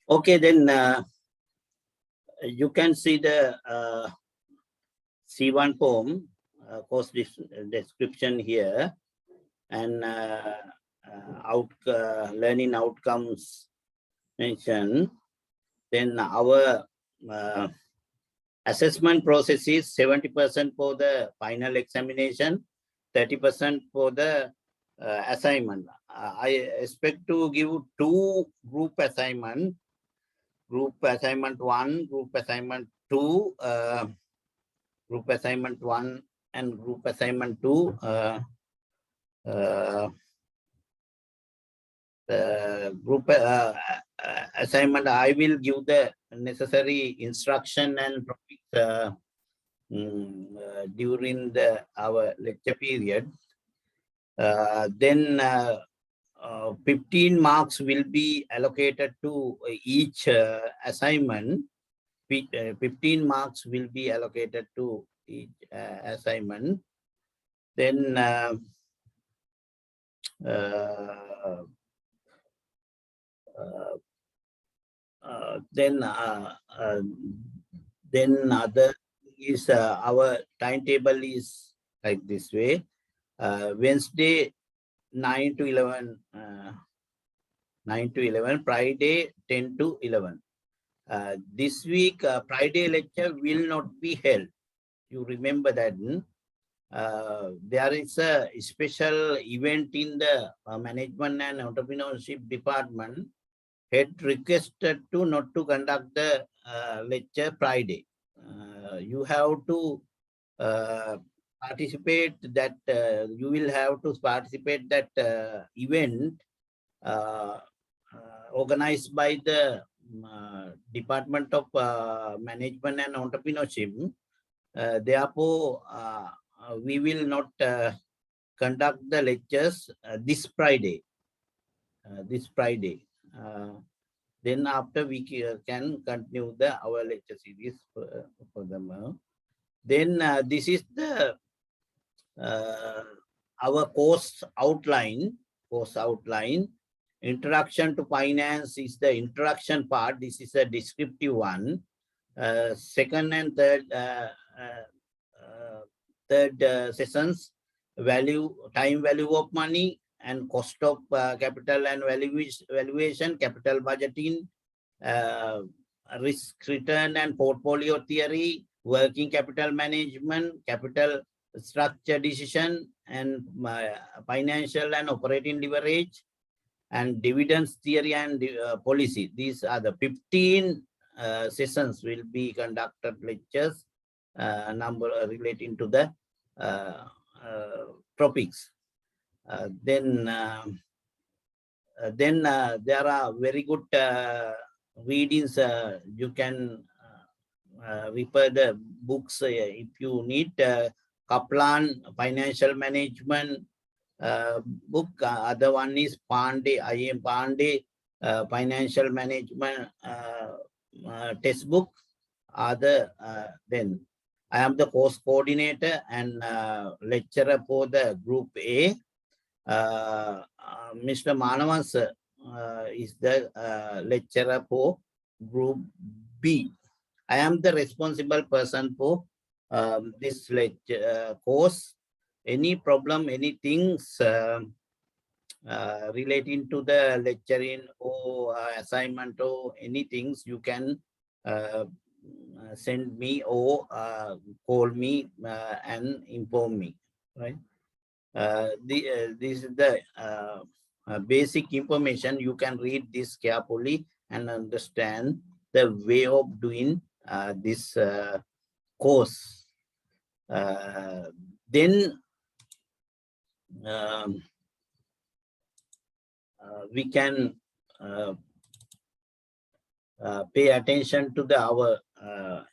Okay, then you can see the C1 form course description here, and learning outcomes mentioned. Then our assessment process is 70% for the final examination, 30% for the assignment. I expect to give 2 group assignment. Group assignment 1, group assignment 2, group assignment 1 and group assignment 2. Group assignment, I will give the necessary instruction and topics during our lecture period. Then 15 marks will be allocated to each assignment. 15 marks will be allocated to each assignment. Then then other is our timetable is like this way. Wednesday 9 to 11, 9 to 11, Friday 10 to 11. This week Friday lecture will not be held. You remember that. There is a special event in the management and entrepreneurship department. Head requested to not to conduct the lecture Friday. You have to participate that you will have to participate that event organized by the Department of Management and Entrepreneurship. Therefore, we will not conduct the lectures this Friday. Then after we can continue our lecture series for them. Then this is the our course outline. Introduction to finance is the introduction part. This is a descriptive one. Second and third sessions, time value of money and cost of capital and valuation, capital budgeting, risk return and portfolio theory, working capital management, capital structure decision, and financial and operating leverage, and dividends theory and policy. These are the 15 sessions will be conducted lectures, number relating to the topics. Then there are very good readings. You can refer the books if you need. Kaplan Financial Management book. Other one is Pandey, I.M. Pandey Financial Management textbook. Then I am the course coordinator and lecturer for the group A. Mr. Manavans is the lecturer for group B. I am the responsible person for this lecture course. Any problem, anything relating to the lecturing or assignment or anything, you can send me or call me and inform me, right? This is the basic information. You can read this carefully and understand the way of doing this course. Then we can pay attention to our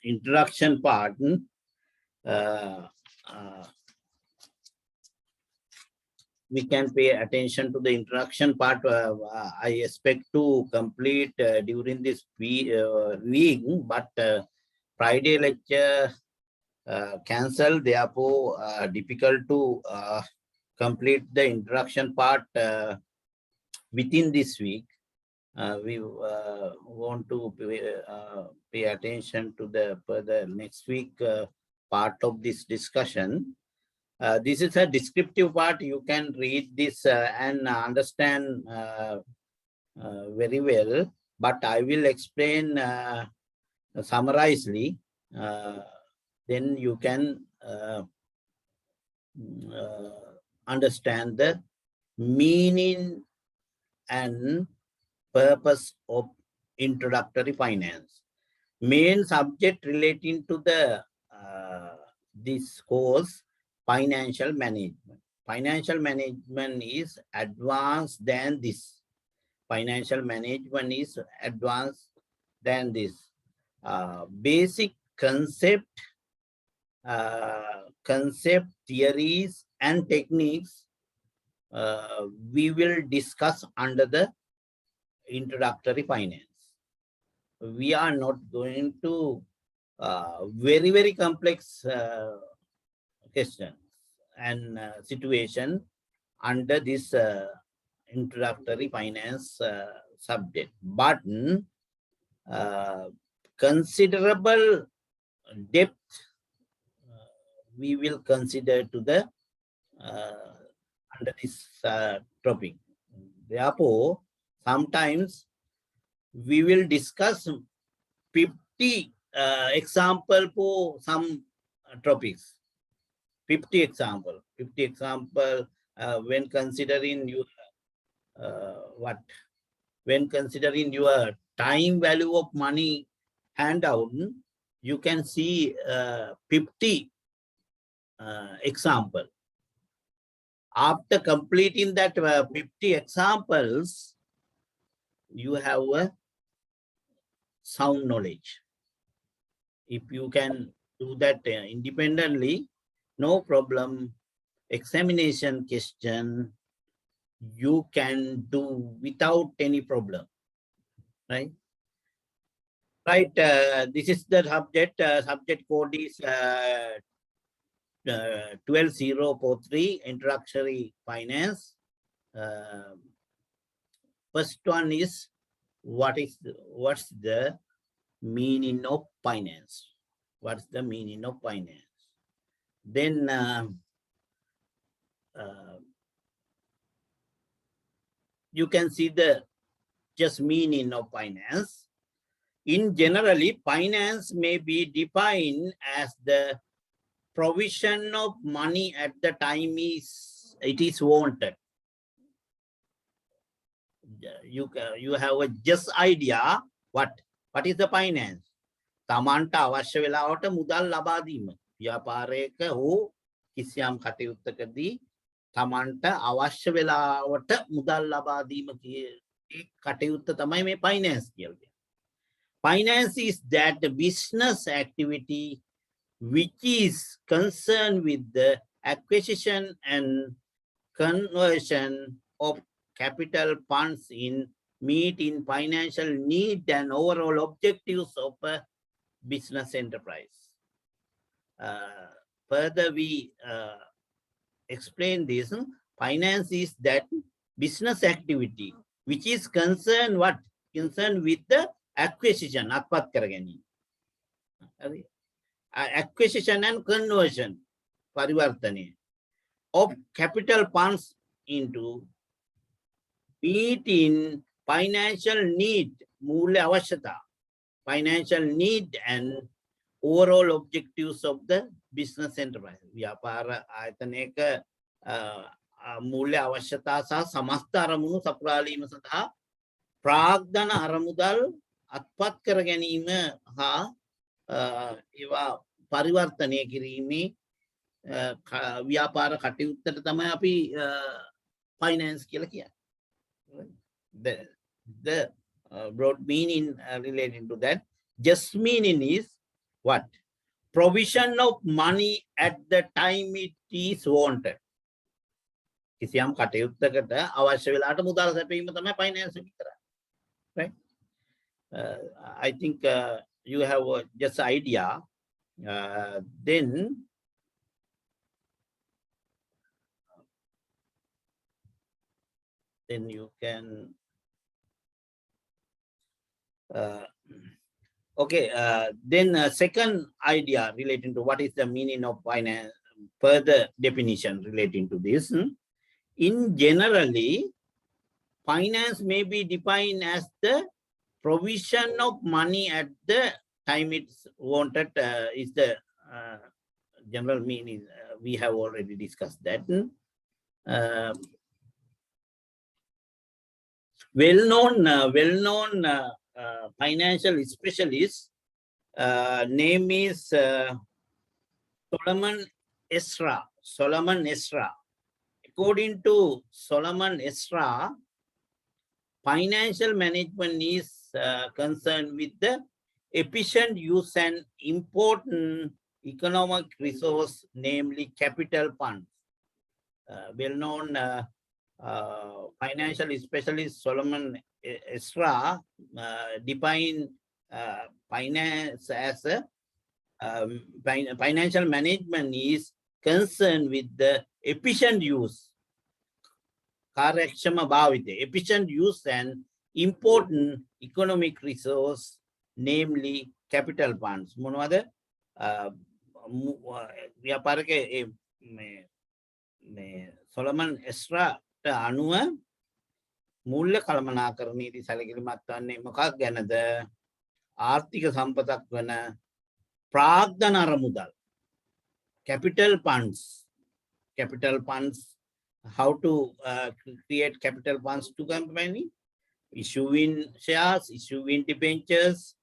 introduction part. We can pay attention to the introduction part. I expect to complete during this week, but Friday lecture cancelled, therefore difficult to complete the introduction part within this week. we want to pay attention to the further next week part of this discussion. This is a descriptive part. You can read this and understand very well, but I will explain summarizely. Then you can understand the meaning and purpose of introductory finance. Main subject relating to the this course, financial management. Financial management is advanced than this. Financial management is advanced than this. Basic concept, theories, and techniques we will discuss under the introductory finance. We are not going to very complex questions and situation under this introductory finance subject, but considerable depth we will consider to the under this topic. Therefore, sometimes we will discuss 50 example for some topics. 50 example when considering your when considering your time value of money handout, you can see 50 example. After completing that 50 examples, you have a sound knowledge. If you can do that independently, no problem. Examination question you can do without any problem, right? Right. This is the subject. Subject code is 12043, Introductory Finance. First one is what's the meaning of finance? What's the meaning of finance? Then you can see the just meaning of finance. In generally, finance may be defined as the provision of money at the time it is wanted. You have a just idea what is the finance? තමන්ට අවශ්‍ය වෙලාවට මුදල් ලබා දීම. ව්‍යාපාරයක හෝ කිසියම් කටයුත්තකදී තමන්ට අවශ්‍ය වෙලාවට මුදල් ලබා දීම කටයුත්ත තමයි මේ finance කියලා කියන්නේ. Finance is that business activity which is concerned with the acquisition and conversion of capital funds in meeting financial need and overall objectives of a business enterprise. Further, we explain this. Finance is that business activity which is concerned with the acquisition, acquisition and conversion, parivartane, of capital funds into meeting financial need, मूल्य आवश्यकता, financial need and overall objectives of the business enterprise. व्यापार आयतनයක मूल्य आवश्यकता සහ සමස්ත අරමුණු සපුරාලීම සඳහා ප්‍රාග්ධන අරමුදල් අත්පත් කර ගැනීම හා ඒවා පරිවර්තනය කිරීමේ ව්‍යාපාර කටයුත්තට තමයි අපි finance කියලා කියන්නේ. The broad meaning relating to that. Just meaning is what? Provision of money at the time it is wanted. කිසියම් කටයුත්තකට අවශ්‍ය වෙලාවට මුදල් සැපයීම තමයි finance විතරයි. Right? I think you have just idea. Then you can Uh, okay, then second idea relating to what is the meaning of finance, further definition relating to this. In generally, finance may be defined as the provision of money at the time it's wanted, is the general meaning. We have already discussed that. Uh, well-known financial specialist name is Solomon Esra. Solomon Esra. According to Solomon Esra, financial management is concerned with the efficient use and important economic resource, namely capital funds. Well-known financial specialist Solomon Esra defined finance as a financial management is concerned with the efficient use, efficient use and important economic resource, namely capital funds. මොනවද ව්‍යාපාරික Solomon එස්රාට අනුව මූල්‍ය කළමනාකරණයේදී සැලකිලිමත් වන්නේ මොකක් ගැනද? ආර්ථික සම්පතක් වන ප්‍රාග්ධන අරමුදල්, capital funds, how to create capital funds to company, issuing shares, issuing debentures,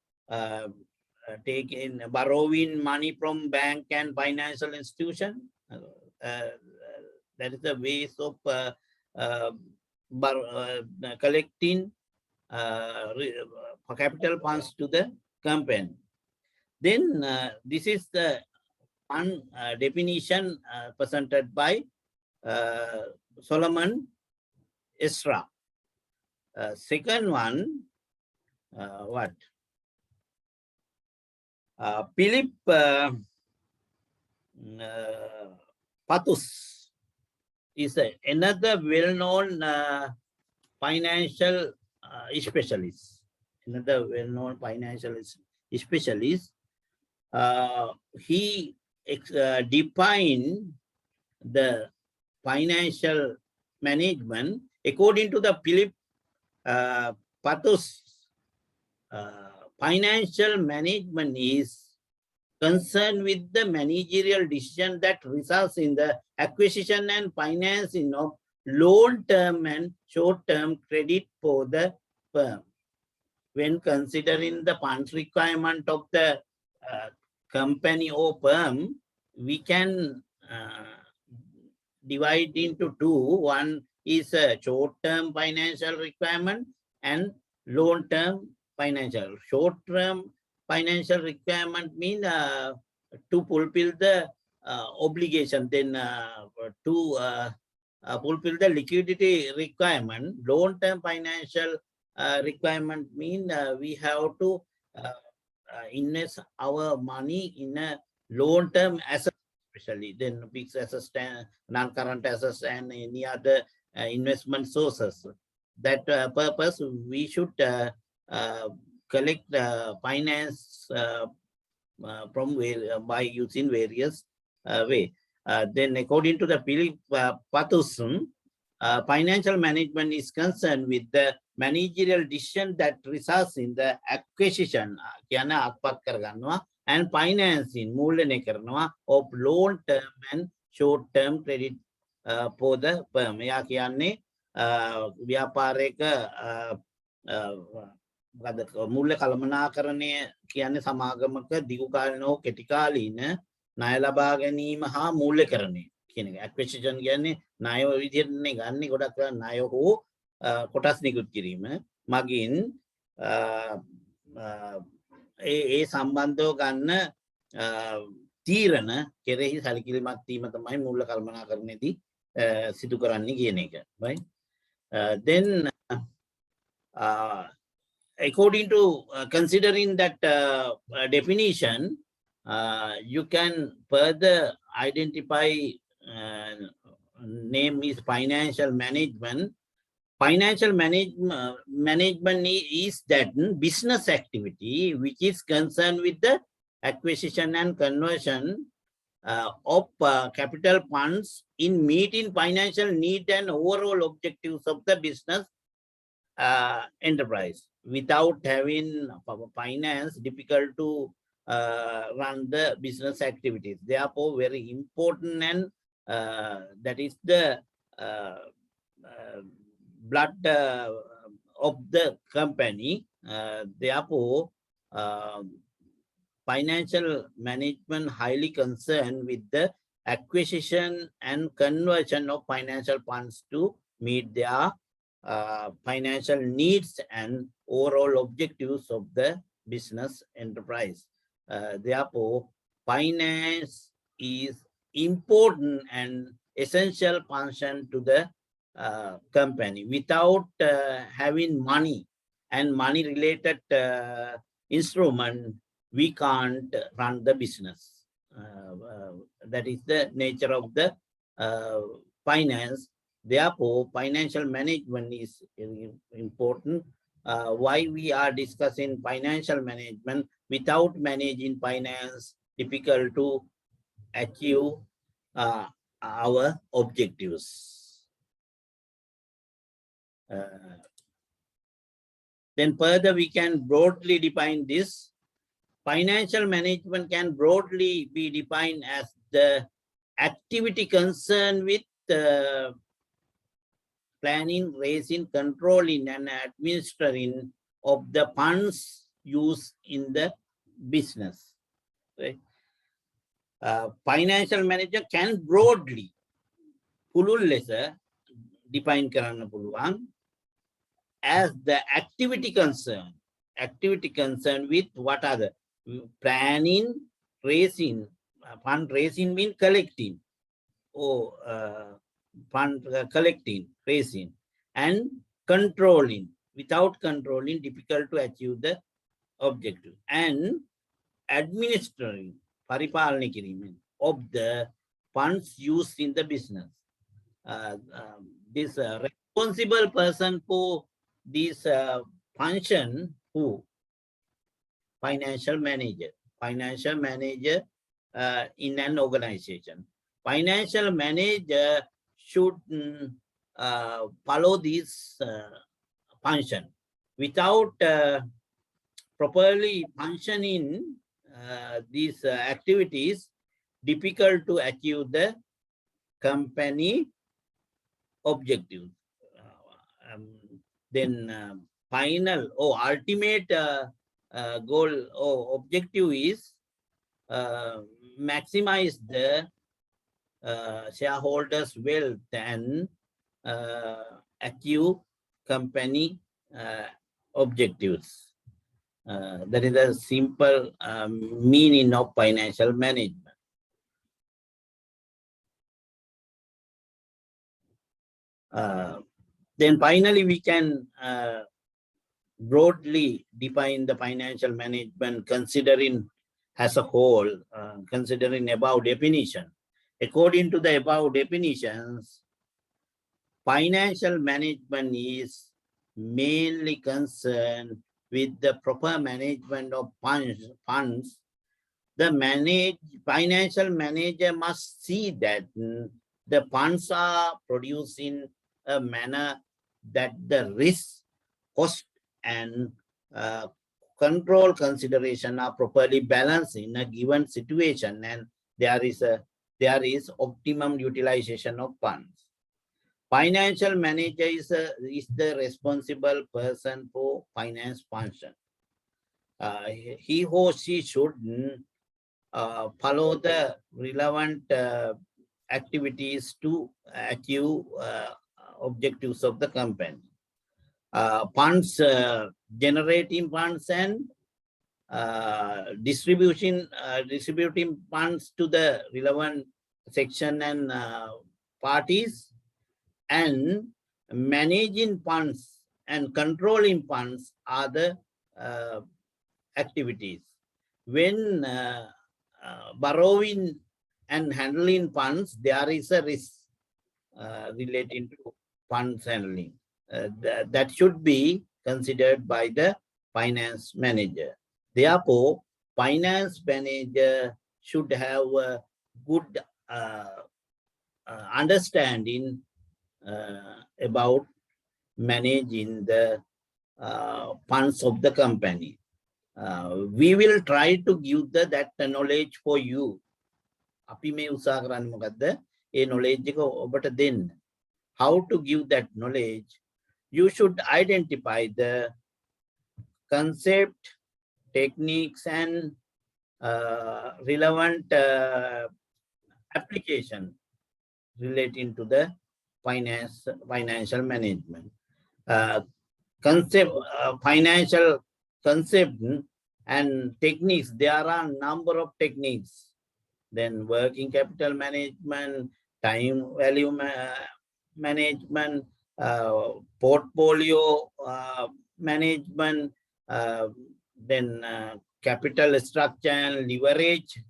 borrowing money from bank and financial institution. That is the ways of collecting capital funds to the company. Then this is the one definition presented by Solomon Esra. Second one, what? Philip Patus is another well-known financial specialist. Another well-known financial specialist. He defined the financial management according to the Philip Patus. Financial management is concerned with the managerial decision that results in the acquisition and financing of long-term and short-term credit for the firm. When considering the funds requirement of the company or firm, we can divide into two. One is a short-term financial requirement and long-term financial. Short-term financial requirement means to fulfill the obligation, then to fulfill the liquidity requirement. Long-term financial requirement means we have to invest our money in a long-term asset, especially then fixed assets, non-current assets, and any other investment sources. That purpose, we should collect finance from by using various way. Then, according to the Philip Patus, financial management is concerned with the managerial decision that results in the acquisition and financing of long-term and short-term credit for the firm. ව්‍යාපාරයක මූල්‍ය කළමනාකරණය කියන්නේ සමාගමක දිගුකාලීන හෝ කෙටිකාලීන ණය ලබා ගැනීම හා මූල්‍යකරණය කියන එක. acquisition කියන්නේ ණය විදිහටනේ ගන්න, ගොඩක් ණය හෝ කොටස් නිකුත් කිරීම මගින් ඒ සම්බන්ධව ගන්න තීරණ කෙරෙහි සැලකිලිමත් වීම තමයි මූල්‍ය කළමනාකරණයේදී සිදු කරන්නේ කියන එක. right? Then according to considering that definition, you can further identify name is financial management Financial management is that business activity which is concerned with the acquisition and conversion of capital funds in meeting financial need and overall objectives of the business enterprise. Without having finance, difficult to run the business activities. Therefore, very important, and that is the blood of the company. Therefore, financial management highly concerned with the acquisition and conversion of financial funds to meet their financial needs and overall objectives of the business enterprise. Therefore, finance is important and essential function to the company. Without having money and money related instrument, we can't run the business. That is the nature of the finance. Therefore, financial management is important. Why we are discussing financial management? Without managing finance, difficult to achieve our objectives. Then further, we can broadly define this. Financial management can broadly be defined as the activity concerned with planning, raising, controlling, and administering of the funds used in the business. Right? Financial manager can broadly පුළුල් ලෙස define කරන්න පුළුවන් as the activity concerned with what are the planning, raising, fundraising means collecting, or fund collecting, raising, and controlling. Without controlling, difficult to achieve the objective. And administering, පරිපාලනය කිරීම of the funds used in the business. This responsible person for this function, who? Financial manager in an organization. Financial manager should follow this function. Without properly functioning these activities, difficult to achieve the company objective. Then final or ultimate goal or objective is maximize the shareholders' wealth and achieve company objectives. That is a simple meaning of financial management. Then finally, we can broadly define the financial management considering as a whole, considering above definition. According to the above definitions, financial management is mainly concerned with the proper management of funds. The financial manager must see that the funds are produced in a manner that the risk, cost, and control consideration are properly balanced in a given situation, and there is optimum utilization of funds. Financial manager is the responsible person for finance function. He or she should follow the relevant activities to achieve objectives of the company. Funds, generating funds and distributing funds to the relevant section and parties, and managing funds and controlling funds are the activities. When borrowing and handling funds, there is a risk relating to funds handling. that should be considered by the finance manager. Therefore, finance manager should have a good understanding about managing the funds of the company. We will try to give that knowledge for you. අපි මේ උත්සාහ කරන්නේ මොකද්ද? ඒ knowledge එක ඔබට දෙන්න. How to give that knowledge? You should identify the concept, techniques, and relevant application relating to the financial management. Financial concept and techniques, there are a number of techniques. Then working capital management, time value management, portfolio management, then capital structure and leverage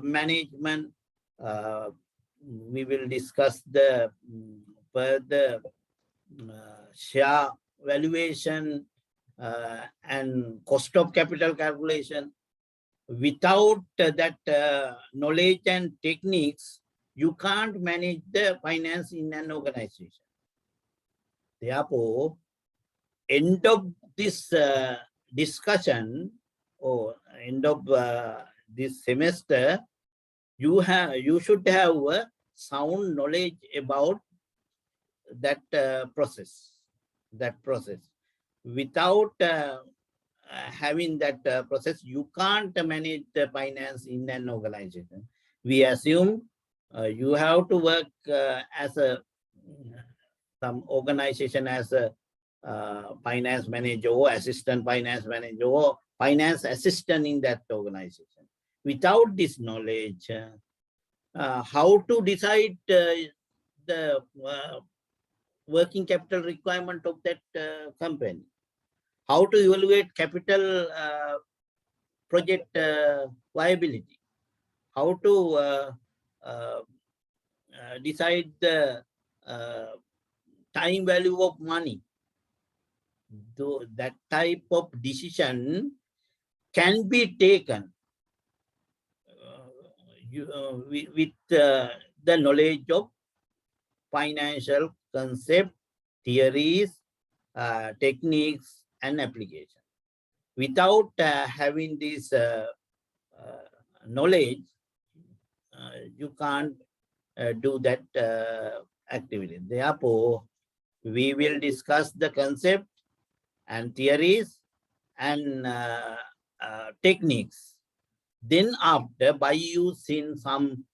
management. We will discuss the further share valuation and cost of capital calculation. Without that knowledge and techniques, you can't manage the finance in an organization. Therefore, end of this discussion or end of this semester, you should have a sound knowledge about that process. Without having that process, you can't manage the finance in an organization. We assume you have to work as some organization as a finance manager or assistant finance manager or finance assistant in that organization. Without this knowledge, how to decide the working capital requirement of that company? How to evaluate capital project viability? How to decide the time value of money? Though that type of decision can be taken with the knowledge of financial concept, theories, techniques, and application. Without having this knowledge, you can't do that activity. Therefore, we will discuss the concept and theories and techniques. Then after, by using some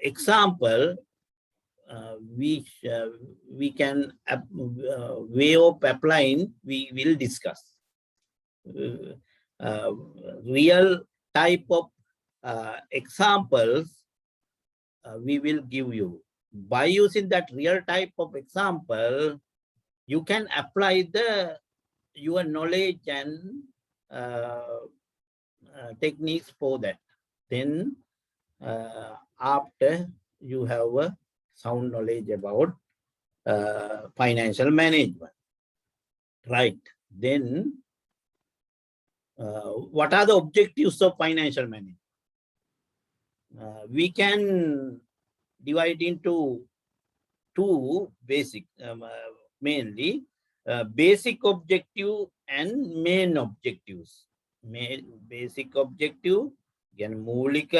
example, we can way of applying, we will discuss. Real type of examples we will give you. By using that real type of example, you can apply your knowledge and techniques for that. Then after, you have a sound knowledge about financial management, right? Then what are the objectives of financial management? We can divide into two basic, mainly basic objective and main objectives. Basic objective, again, මූලික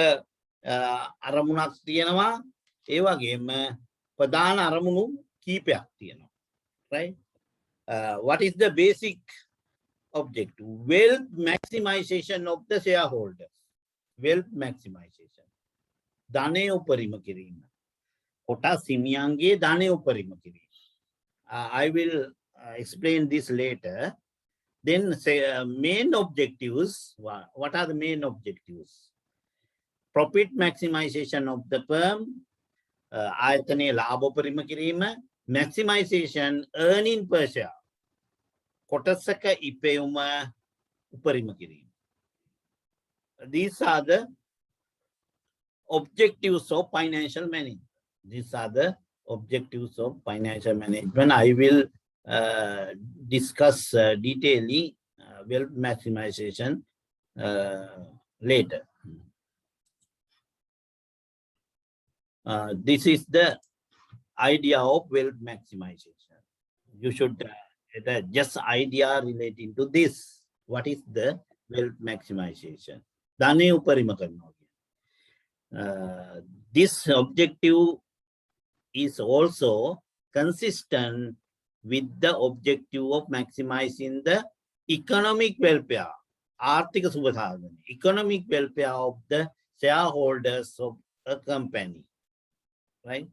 අරමුණක් තියෙනවා, ඒ වගේම ප්‍රධාන අරමුණු කීපයක් තියෙනවා, right? What is the basic objective? Wealth maximization of the shareholders. Wealth maximization. ධනය උපරිම කිරීම. කොටස් හිමියන්ගේ ධනය උපරිම කිරීම. I will explain this later. Then say main objectives. What are the main objectives? Profit maximization of the firm. ආයතනයේ ලාභ උපරිම කිරීම. Maximization earning per share. කොටසක ඉපයුම උපරිම කිරීම. These are the objectives of financial management. These are the objectives of financial management. I will discuss detailing wealth maximization later. This is the idea of wealth maximization. You should just idea relating to this. What is the wealth maximization? ධනය උපරිම කරනවා. This objective is also consistent with the objective of maximizing the economic welfare, ආර්ථික සුබසාධනය, economic welfare of the shareholders of a company, right?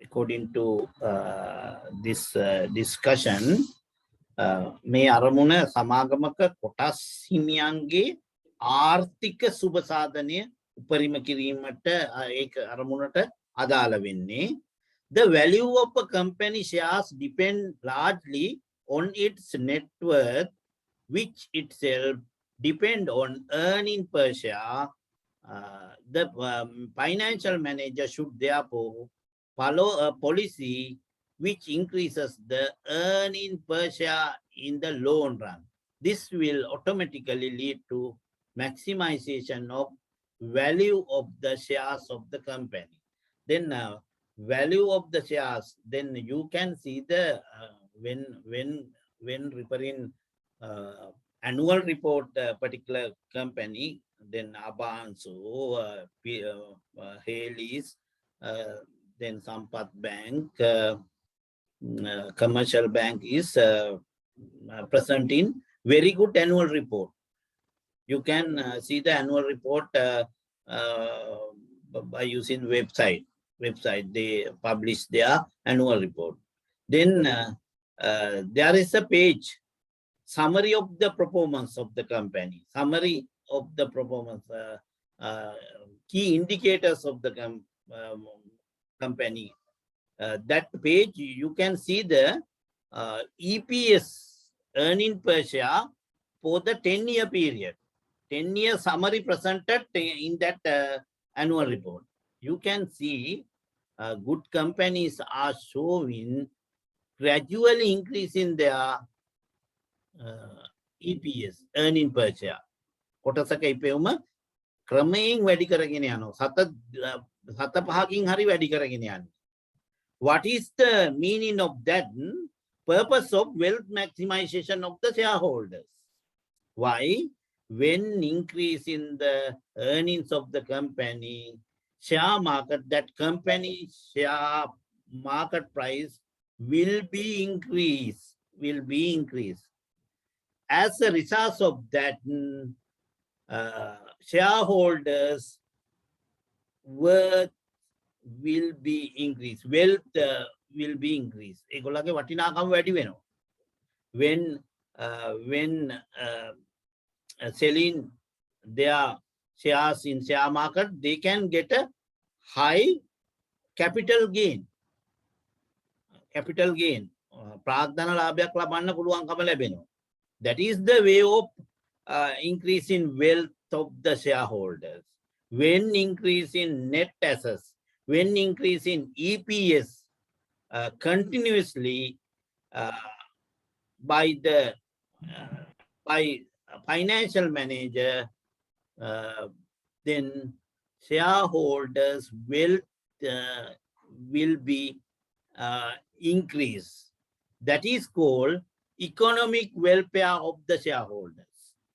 According to this discussion, මේ අරමුණ සමාගමක කොටස් හිමියන්ගේ ආර්ථික සුබසාධනය උපරිම කිරීමට ඒක අරමුණට අදාළ වෙන්නේ. The value of a company shares depend largely on its net worth, which itself depend on earning per share. The financial manager should therefore follow a policy which increases the earning per share in the long run. This will automatically lead to maximization of value of the shares of the company. Then value of the shares, then you can see the when referring annual report particular company, then Abanso, Haley's, then Sampath Bank, commercial bank is presenting very good annual report. You can see the annual report by using website. They publish their annual report. Then there is a page, summary of the performance of the company, summary of the performance, key indicators of the company. That page, you can see the EPS, earning per share, for the 10-year period. 10-year summary presented in that annual report. You can see good companies are showing gradually increasing their EPS, earning per share. කොටසක ඉපෙවුම ක්‍රමයෙන් වැඩි කරගෙන යනවා. සත පහකින් හරි වැඩි කරගෙන යනවා. What is the meaning of that? Purpose of wealth maximization of the shareholders. Why? When increase in the earnings of the company, share market, that company share market price will be increased, As a result of that, shareholders' worth will be increased, wealth will be increased. ඒගොල්ලන්ගේ වටිනාකම වැඩි වෙනවා. When selling their shares in share market, they can get a high capital gain. ප්‍රාග්ධන ලාභයක් ලබන්න පුළුවන්කම ලැබෙනවා. That is the way of increasing wealth of the shareholders. When increase in net assets, when increase in EPS continuously by financial manager, then shareholders' wealth will be increased. That is called economic welfare of the shareholders.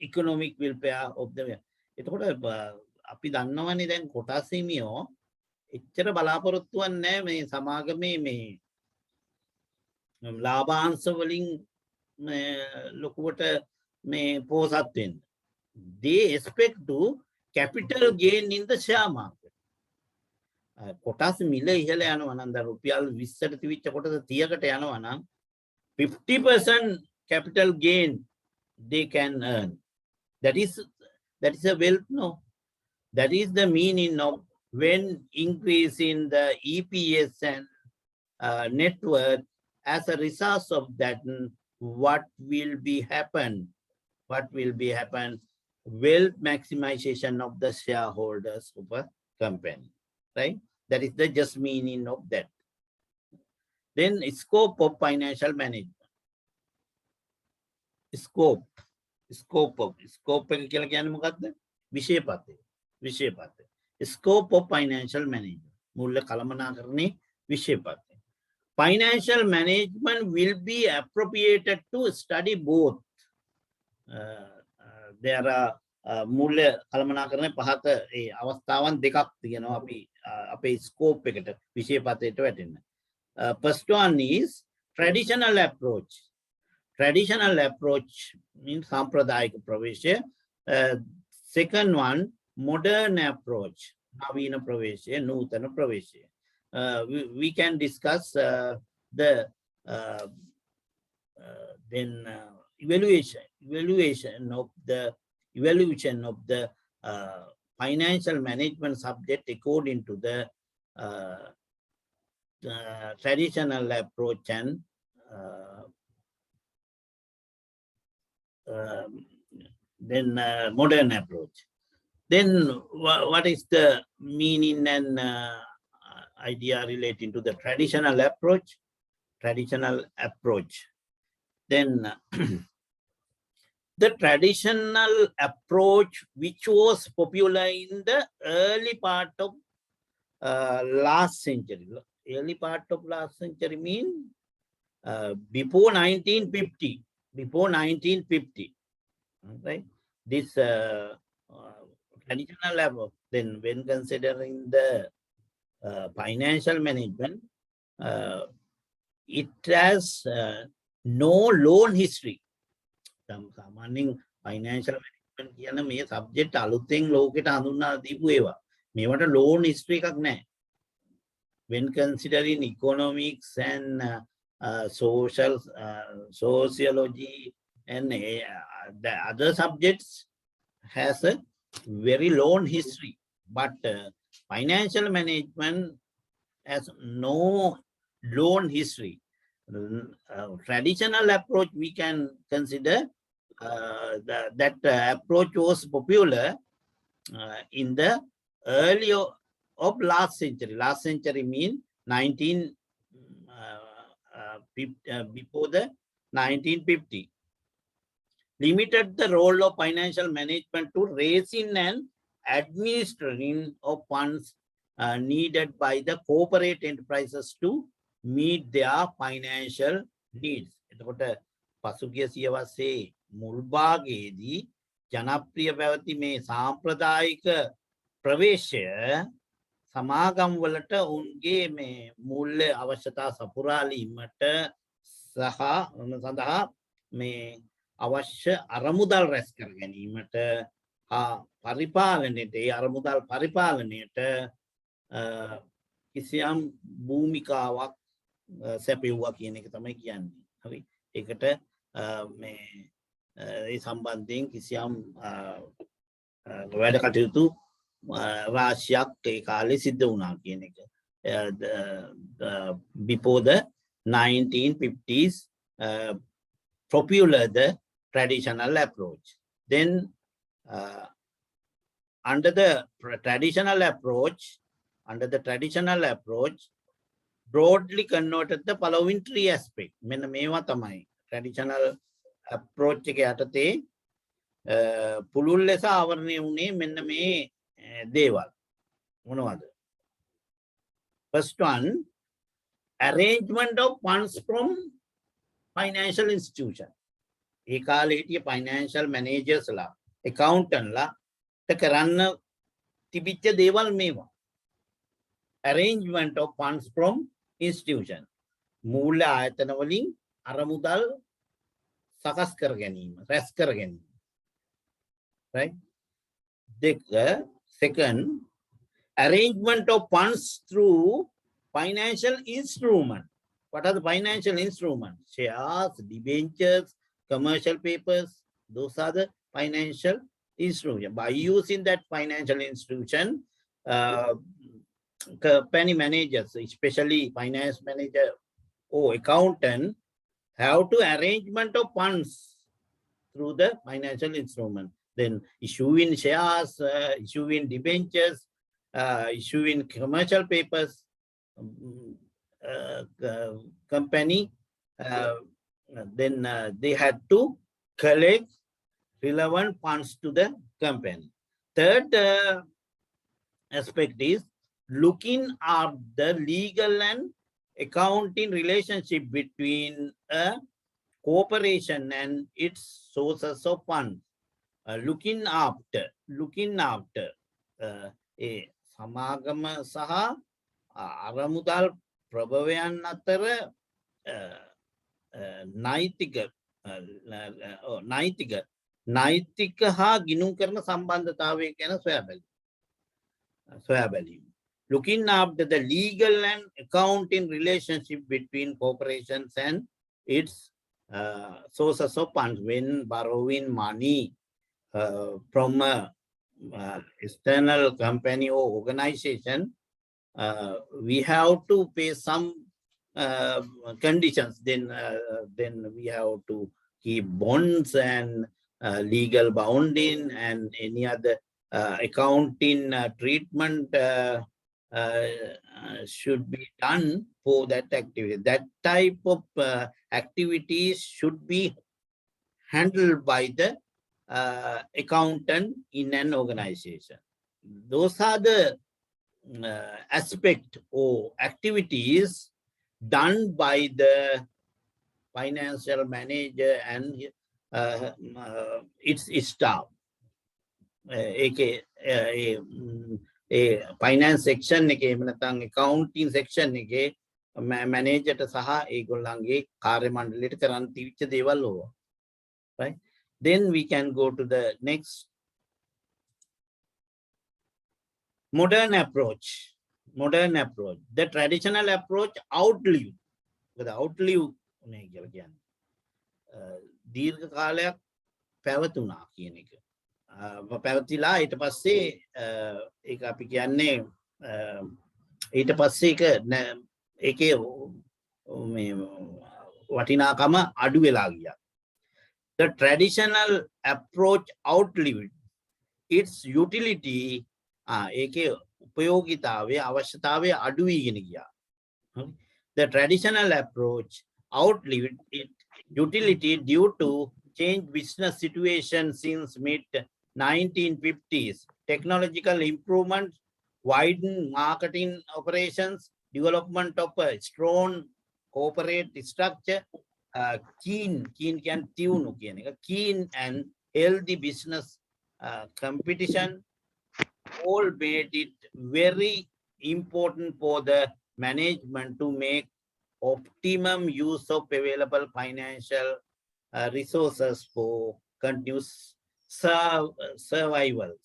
Economic welfare of the. එතකොට අපි දන්නවනේ දැන් කොටස් හිමියෝ එච්චර බලාපොරොත්තු වෙන්නේ මේ සමාගමේ මේ ලාභාංශ වලින් ලොකුවට මේ පොහොසත් වෙන්න. They expect to capital gain in the share market. කොටස් මිල ඉහළ යනවා නම් දැන් රුපියල් 20ට තිබිච්ච කොටස 30කට යනවා නම් 50% capital gain they can earn. That is a wealth, no? That is the meaning of when increase in the EPS and net worth. As a result of that, what will be happen? Wealth maximization of the shareholders of a company, right? That is the just meaning of that. Then scope of financial management. Scope එක කියලා කියන්නේ මොකක්ද? විෂයපතය. Scope of financial management. මූල්‍ය කළමනාකරණයේ විෂයපතය. Financial management will be appropriated to study both. There are මූල්‍ය කළමනාකරණයේ පහක ඒ අවස්ථාවන් දෙකක් තියෙනවා අපි අපේ ස්කෝප් එකට විෂයපතයට වැටෙන්න. First one is traditional approach. Traditional approach means sampradayika pravesha. Second one, modern approach, navina pravesha, nutana pravesha. We can discuss the evaluation of the financial management subject according to the traditional approach and then modern approach. Then what is the meaning and idea relating to the traditional approach? Then the traditional approach which was popular in the early part of last century. Early part of last century mean before 1950. Before 1950, right? This traditional level, then when considering the financial management, it has no loan history. Samaning financial management කියන මේ subject අලුතෙන් ලෝකෙට හඳුන්වා දීපු ඒවා. මේවට loan history එකක් නැහැ. When considering economics and sociology and the other subjects has a very long history, but financial management has no long history. Traditional approach we can consider that approach was popular in the early of last century. Last century mean 19 before the 1950. Limited the role of financial management to raising and administering of funds needed by the corporate enterprises to meet their financial needs. එතකොට පසුගිය සියවසේ මුල් භාගයේදී ජනප්‍රිය පැවති මේ සාම්ප්‍රදායික ප්‍රවේශය සමාගම් වලට උන්ගේ මේ මූල්‍ය අවශ්‍යතා සපුරාලීමට සහ සඳහා මේ අවශ්‍ය අරමුදල් රැස් කර ගැනීමට පරිපාලනයට ඒ අරමුදල් පරිපාලනයට කිසියම් භූමිකාවක් සැපයුවා කියන එක තමයි කියන්නේ. හරි. ඒකට මේ ඒ සම්බන්ධයෙන් කිසියම් වැඩ කටයුතු රාශියක් ඒ කාලේ සිද්ධ වුණා කියන එක. Before the 1950s, popular the traditional approach. Then under the traditional approach, broadly connoted the following three aspects. මෙන්න මේවා තමයි traditional approach එක යටතේ පුළුල් ලෙස ආවරණය වුණේ මෙන්න මේ දේවල්. මොනවද? First one, arrangement of funds from financial institution. ඒ කාලේ හිටිය financial managers ලා, accountant ලා කරන්න තිබිච්ච දේවල් මේවා. Arrangement of funds from institution. මූල්‍ය ආයතන වලින් අරමුදල් සකස් කර ගැනීම, රැස් කර ගැනීම. Right? Second, arrangement of funds through financial instrument. What are the financial instruments? Shares, debentures, commercial papers. Those are the financial instruments. By using that financial institution, company managers, especially finance manager or accountant, have to arrangement of funds through the financial instrument. Then issuing shares, issuing debentures, issuing commercial papers, company, then they had to collect relevant funds to the company. Third aspect is looking at the legal and accounting relationship between a corporation and its sources of funds. Looking after සමාගම සහ අරමුදල් ප්‍රභවයන් අතර නෛතික හා ගිණුම් කරන සම්බන්ධතාවය ගැන සොයා බැලීම. Looking after the legal and accounting relationship between corporations and its sources of funds when borrowing money from a external company or organization, we have to pay some conditions. Then we have to keep bonds and legal bounding and any other accounting treatment should be done for that activity. That type of activities should be handled by the accountant in an organization. Those are the aspect or activities done by the financial manager and its staff. Finance section එකේ නැත්නම් accounting section එකේ manager සහ ඒගොල්ලන්ගේ කාර්ය මණ්ඩලයට කරන්න තිබිච්ච දේවල් ඕවා. Right? Then we can go to the next. Modern approach. The traditional approach outlive. The outlive දීර්ඝ කාලයක් පැවතුණා කියන එක. පැවතිලා ඊට පස්සේ ඒක අපි කියන්නේ ඊට පස්සේ ඒකේ වටිනාකම අඩු වෙලා ගියා. The traditional approach outlived its utility. ඒකේ උපයෝගීතාවය අවශ්‍යතාවය අඩු වීගෙන ගියා. The traditional approach outlived its utility due to changed business situation since mid-1950s. Technological improvements, widened marketing operations, development of a strong corporate structure, keen and healthy business competition all made it very important for the management to make optimum use of available financial resources for continuous survival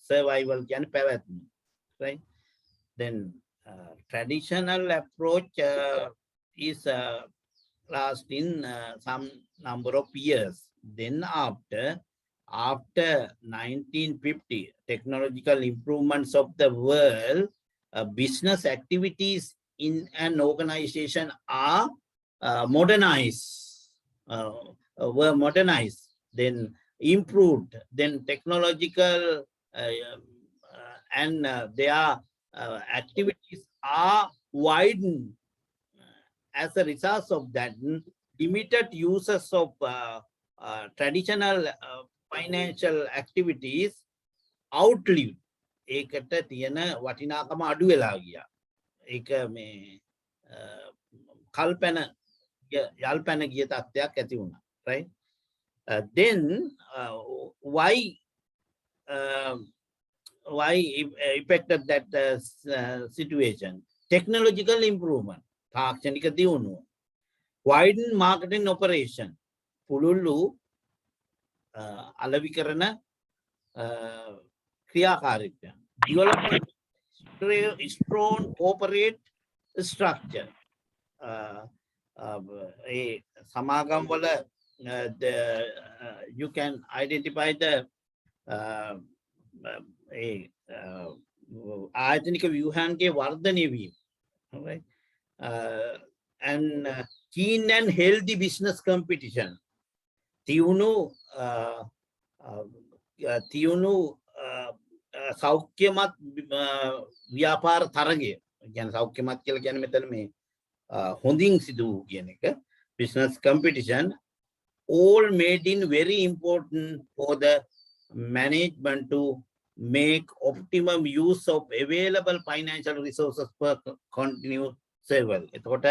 can පැවැත්ම. Right? Then traditional approach is last in some number of years. Then after 1950, technological improvements of the world, business activities in an organization are were modernized, then improved, then technological and their activities are widened. As a result of that, limited uses of traditional financial activities outlived. ඒකට තියෙන වටිනාකම අඩු වෙලා ගියා. ඒක මේ යල්පැන ගිය තත්ත්වයක් ඇති වුණා. Right? Then why affected that situation? Technological improvement, තාක්ෂණික දියුණුව, widened marketing operation, පුළුල්ලු අලෙවි කරන ක්‍රියාකාරීත්වය, development strong corporate structure. සමාගම් වල you can identify the ආයතනික ව්‍යුහයන්ගේ වර්ධනය වීම. Right? And keen and healthy business competition. තියුණු සෞඛ්‍යමත් ව්‍යාපාර තරගය කියන්නේ සෞඛ්‍යමත් කියලා කියන්නේ මෙතන මේ හොඳින් සිදු කියන එක business competition all made in very important for the management to make optimum use of available financial resources per continuous survival. එතකොට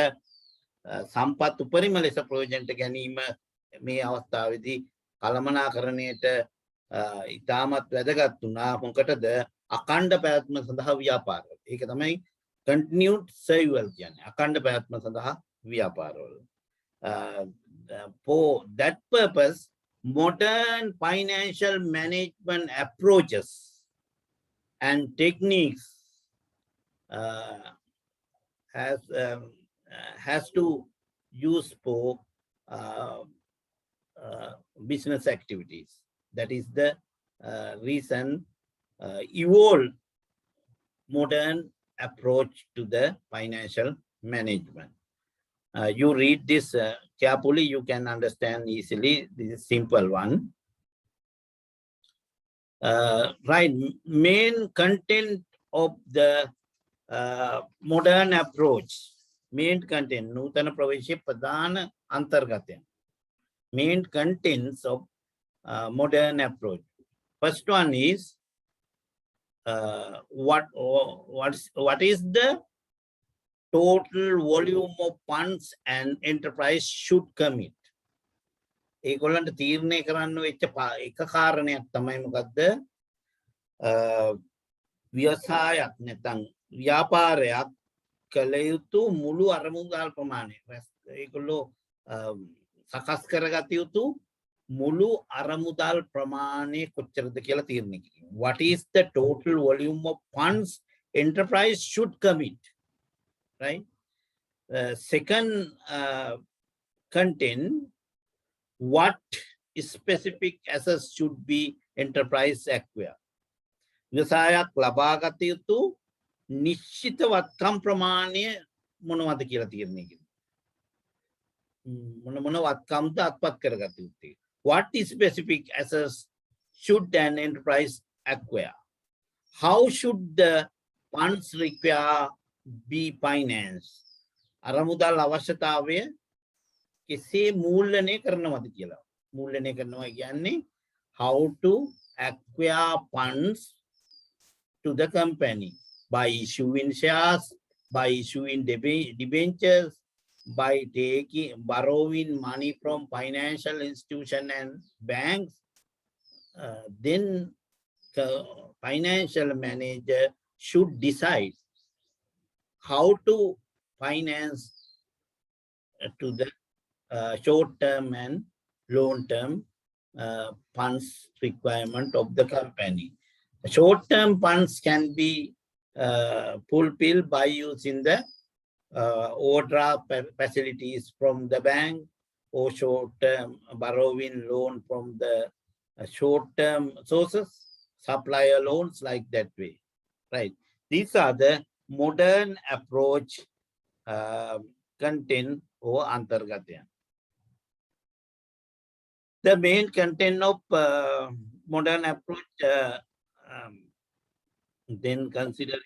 සම්පත් උපරිම ලෙස ප්‍රයෝජනට ගැනීම මේ අවස්ථාවේදී කළමනාකරණයට ඉතාමත් වැදගත් වුණා. මොකටද? අඛණ්ඩ පැවැත්ම සඳහා ව්‍යාපාරවල. ඒක තමයි continued survival කියන්නේ. අඛණ්ඩ පැවැත්ම සඳහා ව්‍යාපාරවල. For that purpose, modern financial management approaches and techniques has to use for business activities. That is the reason evolved modern approach to the financial management. You read this carefully, you can understand easily. This is simple one. Right, main content of the modern approach. Main content, नूतन प्रवेश प्रधान अंतर्गत है. Main contents of modern approach. First one is what is the total volume of funds an enterprise should commit. ඒගොල්ලන්ට තීරණය කරන්න වෙච්ච එක කාරණයක් තමයි මොකද්ද? ව්‍යවසායක් නැත්නම් ව්‍යාපාරයක් කළ යුතු මුළු අරමුදල් ප්‍රමාණය. ඒගොල්ලෝ සකස් කරගත යුතු මුළු අරමුදල් ප්‍රමාණය කොච්චරද කියලා තීරණය කිරීම. What is the total volume of funds enterprise should commit? Right? Second content, what specific assets should be enterprise acquire? ව්‍යවසායක් ලබා ගත යුතු නිශ්චිත වත්කම් ප්‍රමාණය මොනවද කියලා තීරණය කිරීම. මොන වත්කම්ද අත්පත් කරගත යුත්තේ? What specific assets should an enterprise acquire? How should the funds require be financed? අරමුදල් අවශ්‍යතාවය කෙසේ මූල්‍යණය කරනවද කියලා. මූල්‍යණය කරනවා කියන්නේ how to acquire funds to the company by issuing shares, by issuing debentures, by borrowing money from financial institution and banks. Then the financial manager should decide how to finance to the short-term and long-term funds requirement of the company. Short-term funds can be fulfilled by using the overdraft facilities from the bank or short-term borrowing loan from the short-term sources, supplier loans like that way, right? These are the modern approach content or antargatya. The main content of modern approach then considering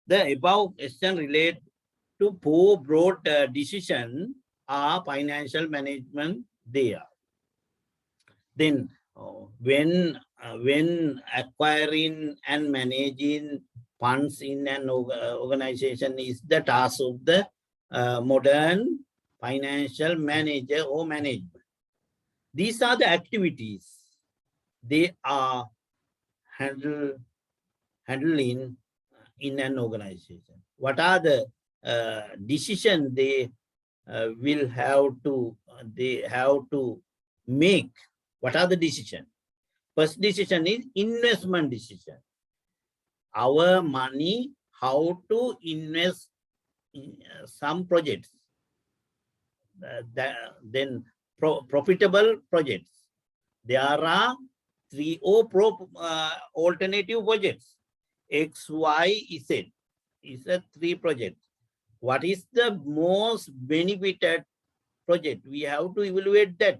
the above question relate to four broad decisions are financial management there. Then when acquiring and managing funds in an organization is the task of the modern financial manager or management. These are the activities they are handling in an organization. What are the decisions they will have to make? What are the decisions? First decision is investment decision. Our money, how to invest in some projects. Then profitable projects. There are 3 or alternative projects. X, Y, Z is a 3 projects. What is the most benefited project? We have to evaluate that.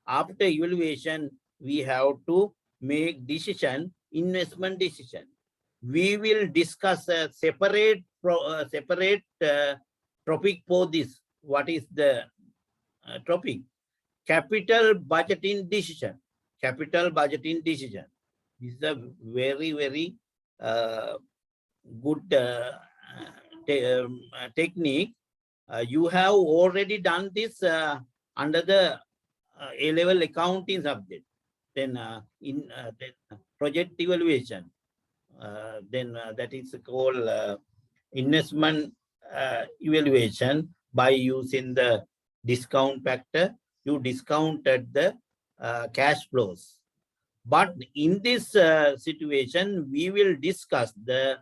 After evaluation, we have to make decision, investment decision. We will discuss a separate topic for this. What is the topic? Capital budgeting decision. Capital budgeting decision. This is a very good technique. You have already done this under the A-level accounting subject. Then project evaluation. Then that is called investment evaluation. By using the discount factor, you discounted the cash flows. But in this situation, we will discuss the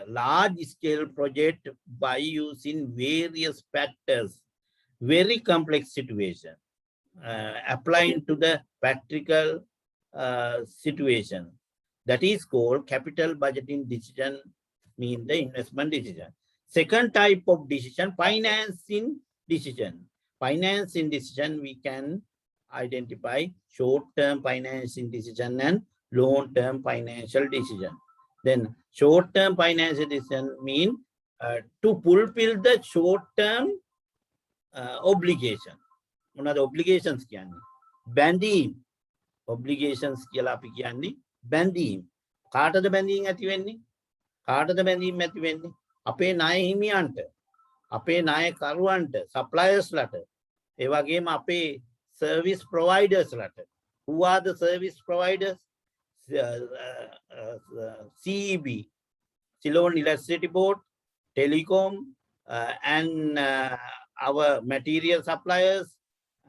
large scale project by using various factors, very complex situation, applying to the practical situation. That is called capital budgeting decision, mean the investment decision. Second type of decision, financing decision. Financing decision, we can identify short-term financing decision and long-term financial decision. Then short-term financial decision mean to fulfill the short-term obligation. Another obligations කියන්නේ බැඳීම් obligations කියලා අපි කියන්නේ බැඳීම්. කාටද බැඳීම් ඇති වෙන්නේ? කාටද බැඳීම් ඇති වෙන්නේ? අපේ ණය හිමියන්ට, අපේ ණයකරුවන්ට, suppliers ලට, ඒ වගේම අපේ service providers ලට. Who are the service providers? CEB, Ceylon Electricity Board, Telecom, and our material suppliers,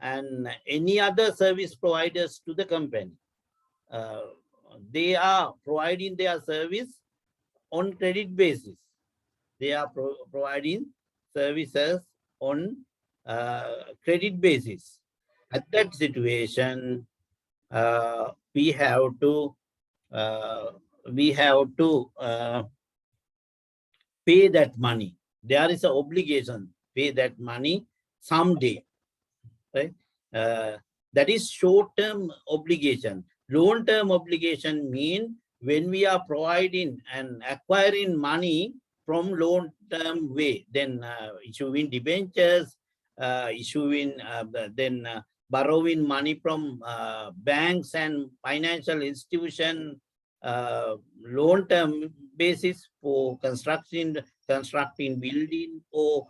and any other service providers to the company. They are providing their service on credit basis. They are providing services on credit basis. At that situation, we have to pay that money. There is an obligation, pay that money someday, right? That is short-term obligation. Long-term obligation mean when we are providing and acquiring money from long-term way, then issuing debentures, borrowing money from banks and financial institutions, long-term basis for constructing building or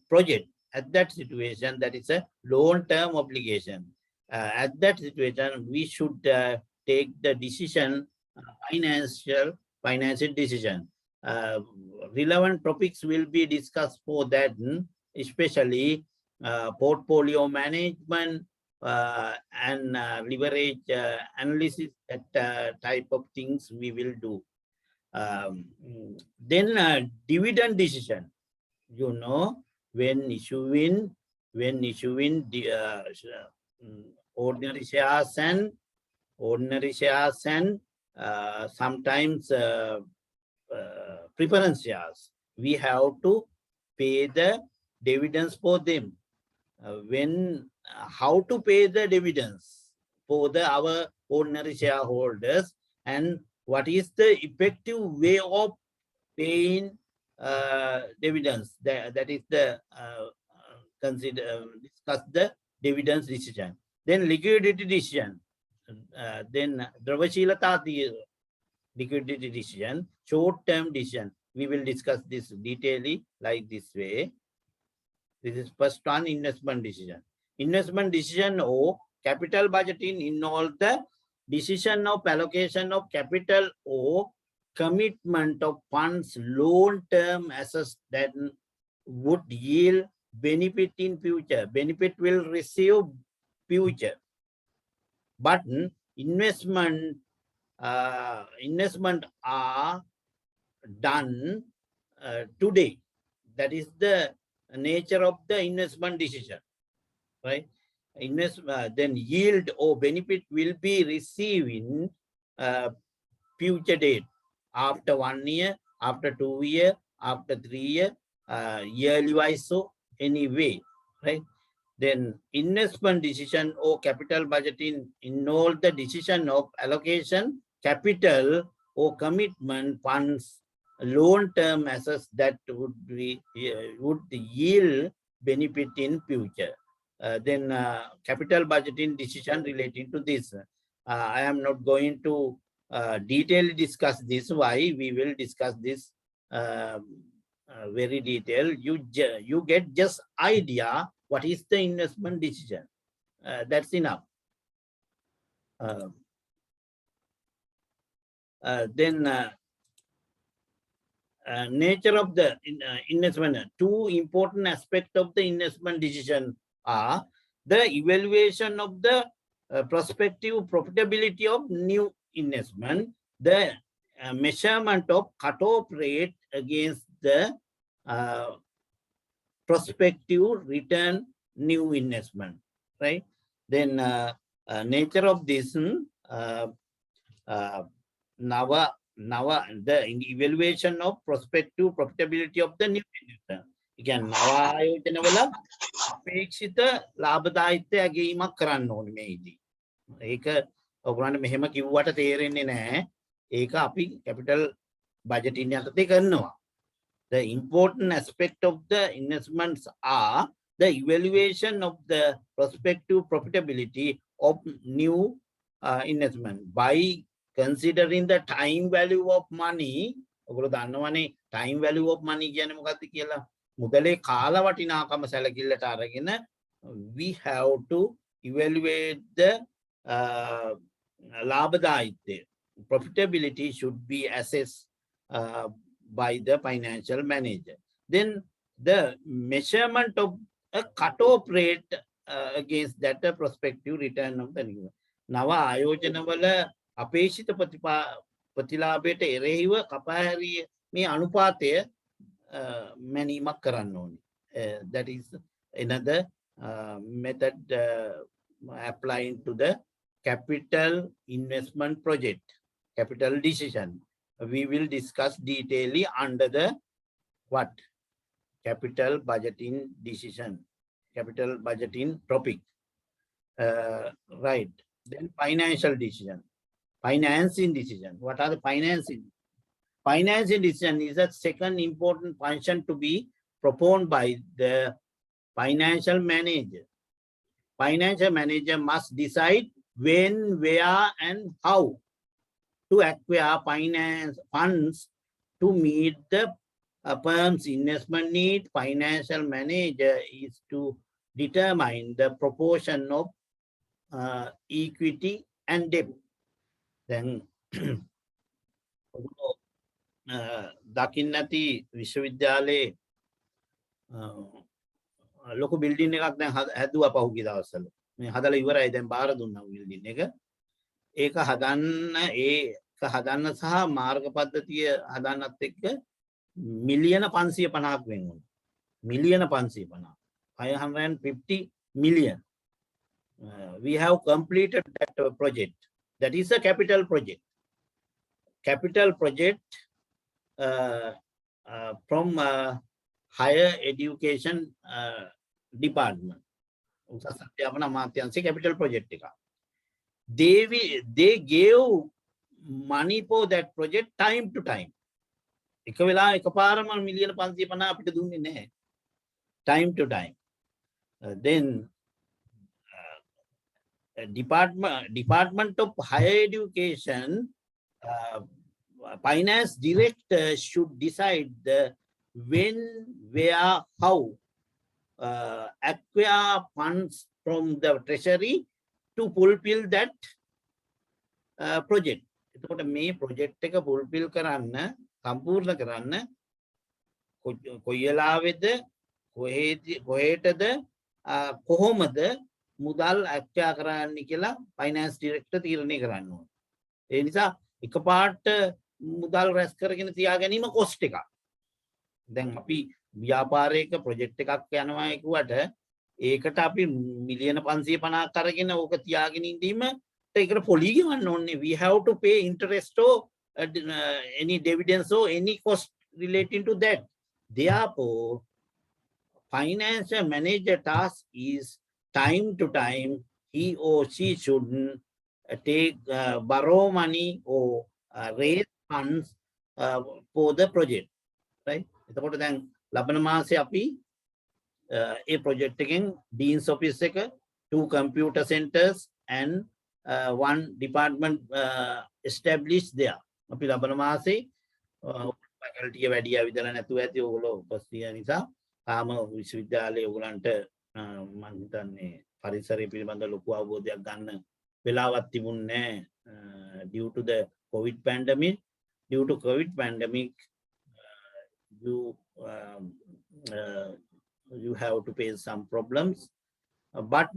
project. At that situation, that is a long-term obligation. At that situation, we should take the decision, financial decision. Relevant topics will be discussed for that, especially portfolio management and leverage analysis. That type of things we will do. Then dividend decision. You know, when issuing the ordinary shares and sometimes preference shares, we have to pay the dividends for them. How to pay the dividends for our ordinary shareholders, and what is the effective way of paying dividends? That is the discuss the dividends decision. Then liquidity decision. Then Dravashilata liquidity decision, short-term decision. We will discuss this detailedly like this way. This is first one, investment decision. Investment decision or capital budgeting involves the decision of allocation of capital or commitment of funds, long-term assets that would yield benefit in future. Benefit will receive future. But investment are done today. That is the nature of the investment decision, right? Then yield or benefit will be received in future date, after 1 year, after 2 years, after 3 years, yearly wise, so anyway, right? Then investment decision or capital budgeting involve the decision of allocation, capital or commitment funds, long-term assets that would yield benefit in future. Then capital budgeting decision relating to this. I am not going to detail discuss this. Why we will discuss this very detailed. You get just idea what is the investment decision. That's enough. Then nature of the investment. Two important aspects of the investment decision are the evaluation of the prospective profitability of new investment, the measurement of cutoff rate against the prospective return new investment, right? Then nature of this the evaluation of prospective profitability of the new investment. Again, නව ආයෝජනවල අපේක්ෂිත ලාභදායීත්වය අගීමක් කරන්න ඕනේ මේදී. ඒක ඔයගොල්ලන්ට මෙහෙම කිව්වට තේරෙන්නේ නැහැ. ඒක අපි capital budgeting යටතේ කරනවා. The important aspect of the investments are the evaluation of the prospective profitability of new investment by considering the time value of money. ඔගොල්ලෝ දන්නවනේ time value of money කියන්නේ මොකක්ද කියලා. මුදලේ කාල වටිනාකම සැලකිල්ලට අරගෙන we have to evaluate the ලාභදායීත්වය. Profitability should be assessed by the financial manager. Then the measurement of a cutoff rate against that prospective return of the new. නව ආයෝජනවල අපේක්ෂිත ප්‍රතිලාභයට එරෙහිව කපාහැරිය මේ අනුපාතය මැනීමක් කරන්න ඕනේ. That is another method applying to the capital investment project, capital decision. We will discuss detailedly under the what? Capital budgeting decision, capital budgeting topic. Right. Then financial decision, financing decision. What are the financing? Financing decision is a second important function to be performed by the financial manager. Financial manager must decide when, where, and how to acquire finance funds to meet the firm's investment need. Financial manager is to determine the proportion of equity and debt. Then දකින්න ඇති විශ්වවිද්‍යාලයේ ලොකු building එකක් දැන් හැදුවා පහුගිය දවස්වල. මේ හදලා ඉවරයි දැන් බාර දුන්නා බිල්ඩින් එක. ඒක හදන්න සහ මාර්ග පද්ධතිය හදන්නත් එක්ක මිලියන 550ක් වෙන් වුණා. මිලියන 550. 550 million. We have completed that project. That is a capital project. Capital project from higher education department. Capital project. They gave money for that project time to time. Time to time. Then Department of Higher Education finance director should decide the when, where, how acquire funds from the treasury to fulfill that project. එතකොට මේ project එක fulfill කරන්න සම්පූර්ණ කරන්න කොයි වෙලාවෙද කොහෙටද කොහොමද මුදල් acquire කරන්න කියලා finance director තීරණය කරන්න ඕනේ. ඒ නිසා එකපාරට මුදල් රැස් කරගෙන තියා ගැනීම cost එකක්. දැන් අපි ව්‍යාපාරයක project එකක් යනවා කියුවට ඒකට අපි මිලියන 550ක් අරගෙන ඕක තියාගෙන ඉඳීම ඒකට පොලි ගෙවන්න ඕනේ. We have to pay interest or any dividends or any cost relating to that. Therefore, financial manager task is time to time, he or she should take borrow money or raise funds for the project, right? එතකොට දැන් ලබන මාසේ අපි a project එකෙන් Dean's Office එක, 2 computer centers and 1 department established there. අපි ලබන මාසේ faculty එක වැඩි අවුදලා නැතුව ඇති ඕගොල්ලෝ උපස්ථිත නිසා තාම විශ්වවිද්‍යාලයේ ඕගලන්ට මම හිතන්නේ පරිසරය පිළිබඳ ලොකු අවබෝධයක් ගන්න වෙලාවක් තිබුණේ due to the COVID pandemic. Due to COVID pandemic, you have to face some problems, but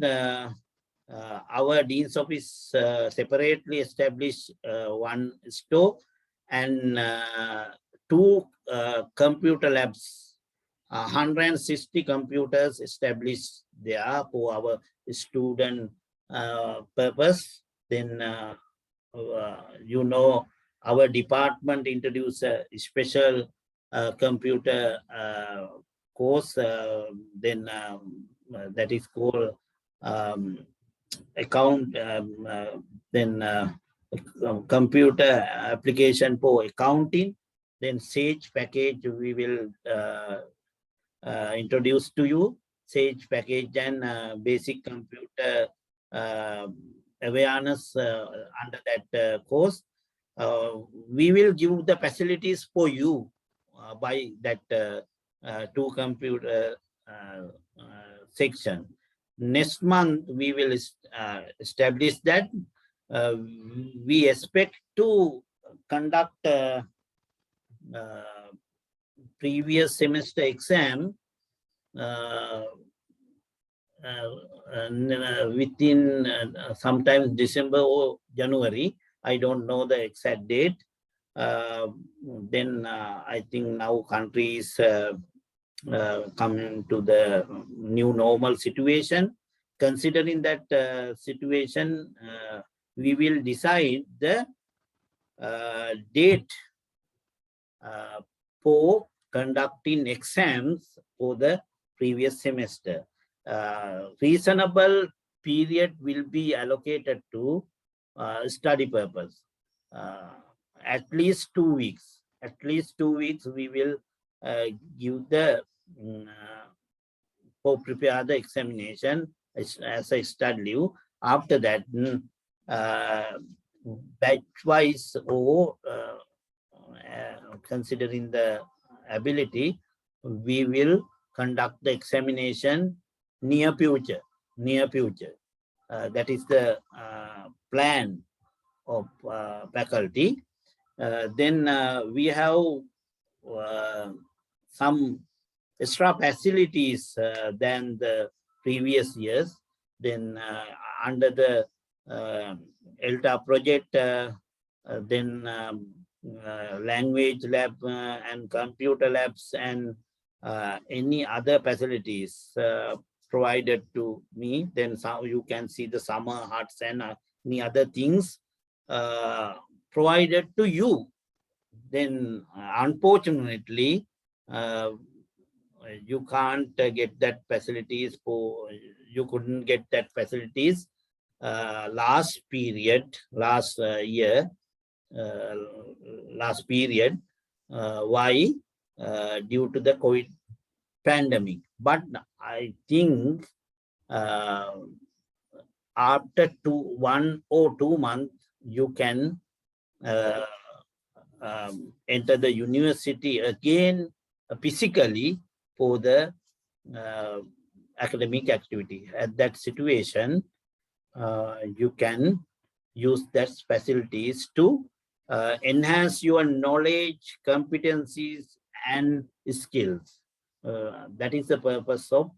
our Dean's Office separately established 1 store and 2 computer labs, 160 computers established there for our student purpose. Then you know, our department introduced a special computer course, then that is called account, then computer application for accounting. Then Sage package we will introduce to you. Sage package and basic computer awareness under that course. We will give the facilities for you by that 2 computer section. Next month we will establish that. We expect to conduct previous semester exam within sometimes December or January. I don't know the exact date. Then I think now country is coming to the new normal situation. Considering that situation, we will decide the date for conducting exams for the previous semester. Reasonable period will be allocated to study purpose. At least 2 weeks. At least 2 weeks we will give the for prepare the examination as I study you. After that, batch-wise or considering the ability, we will conduct the examination near future. That is the plan of faculty. Then we have some extra facilities than the previous years. Then under the ELTA project, then language lab and computer labs and any other facilities provided to me. Then you can see the summer huts and any other things provided to you. Then unfortunately, you can't get that facilities for, you couldn't get that facilities last period, last year, last period. Why? Due to the COVID pandemic. But I think after 1 or 2 months, you can enter the university again physically for the academic activity. At that situation, you can use that facilities to enhance your knowledge, competencies, and skills. That is the purpose of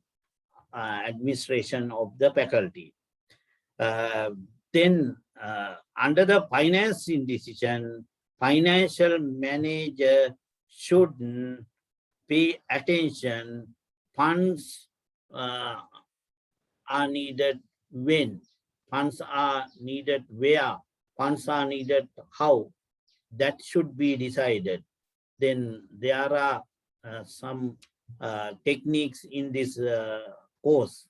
administration of the faculty. Then under the financing decision, financial manager should pay attention. Funds are needed when, funds are needed where, funds are needed how. That should be decided. Then there are some techniques in this course.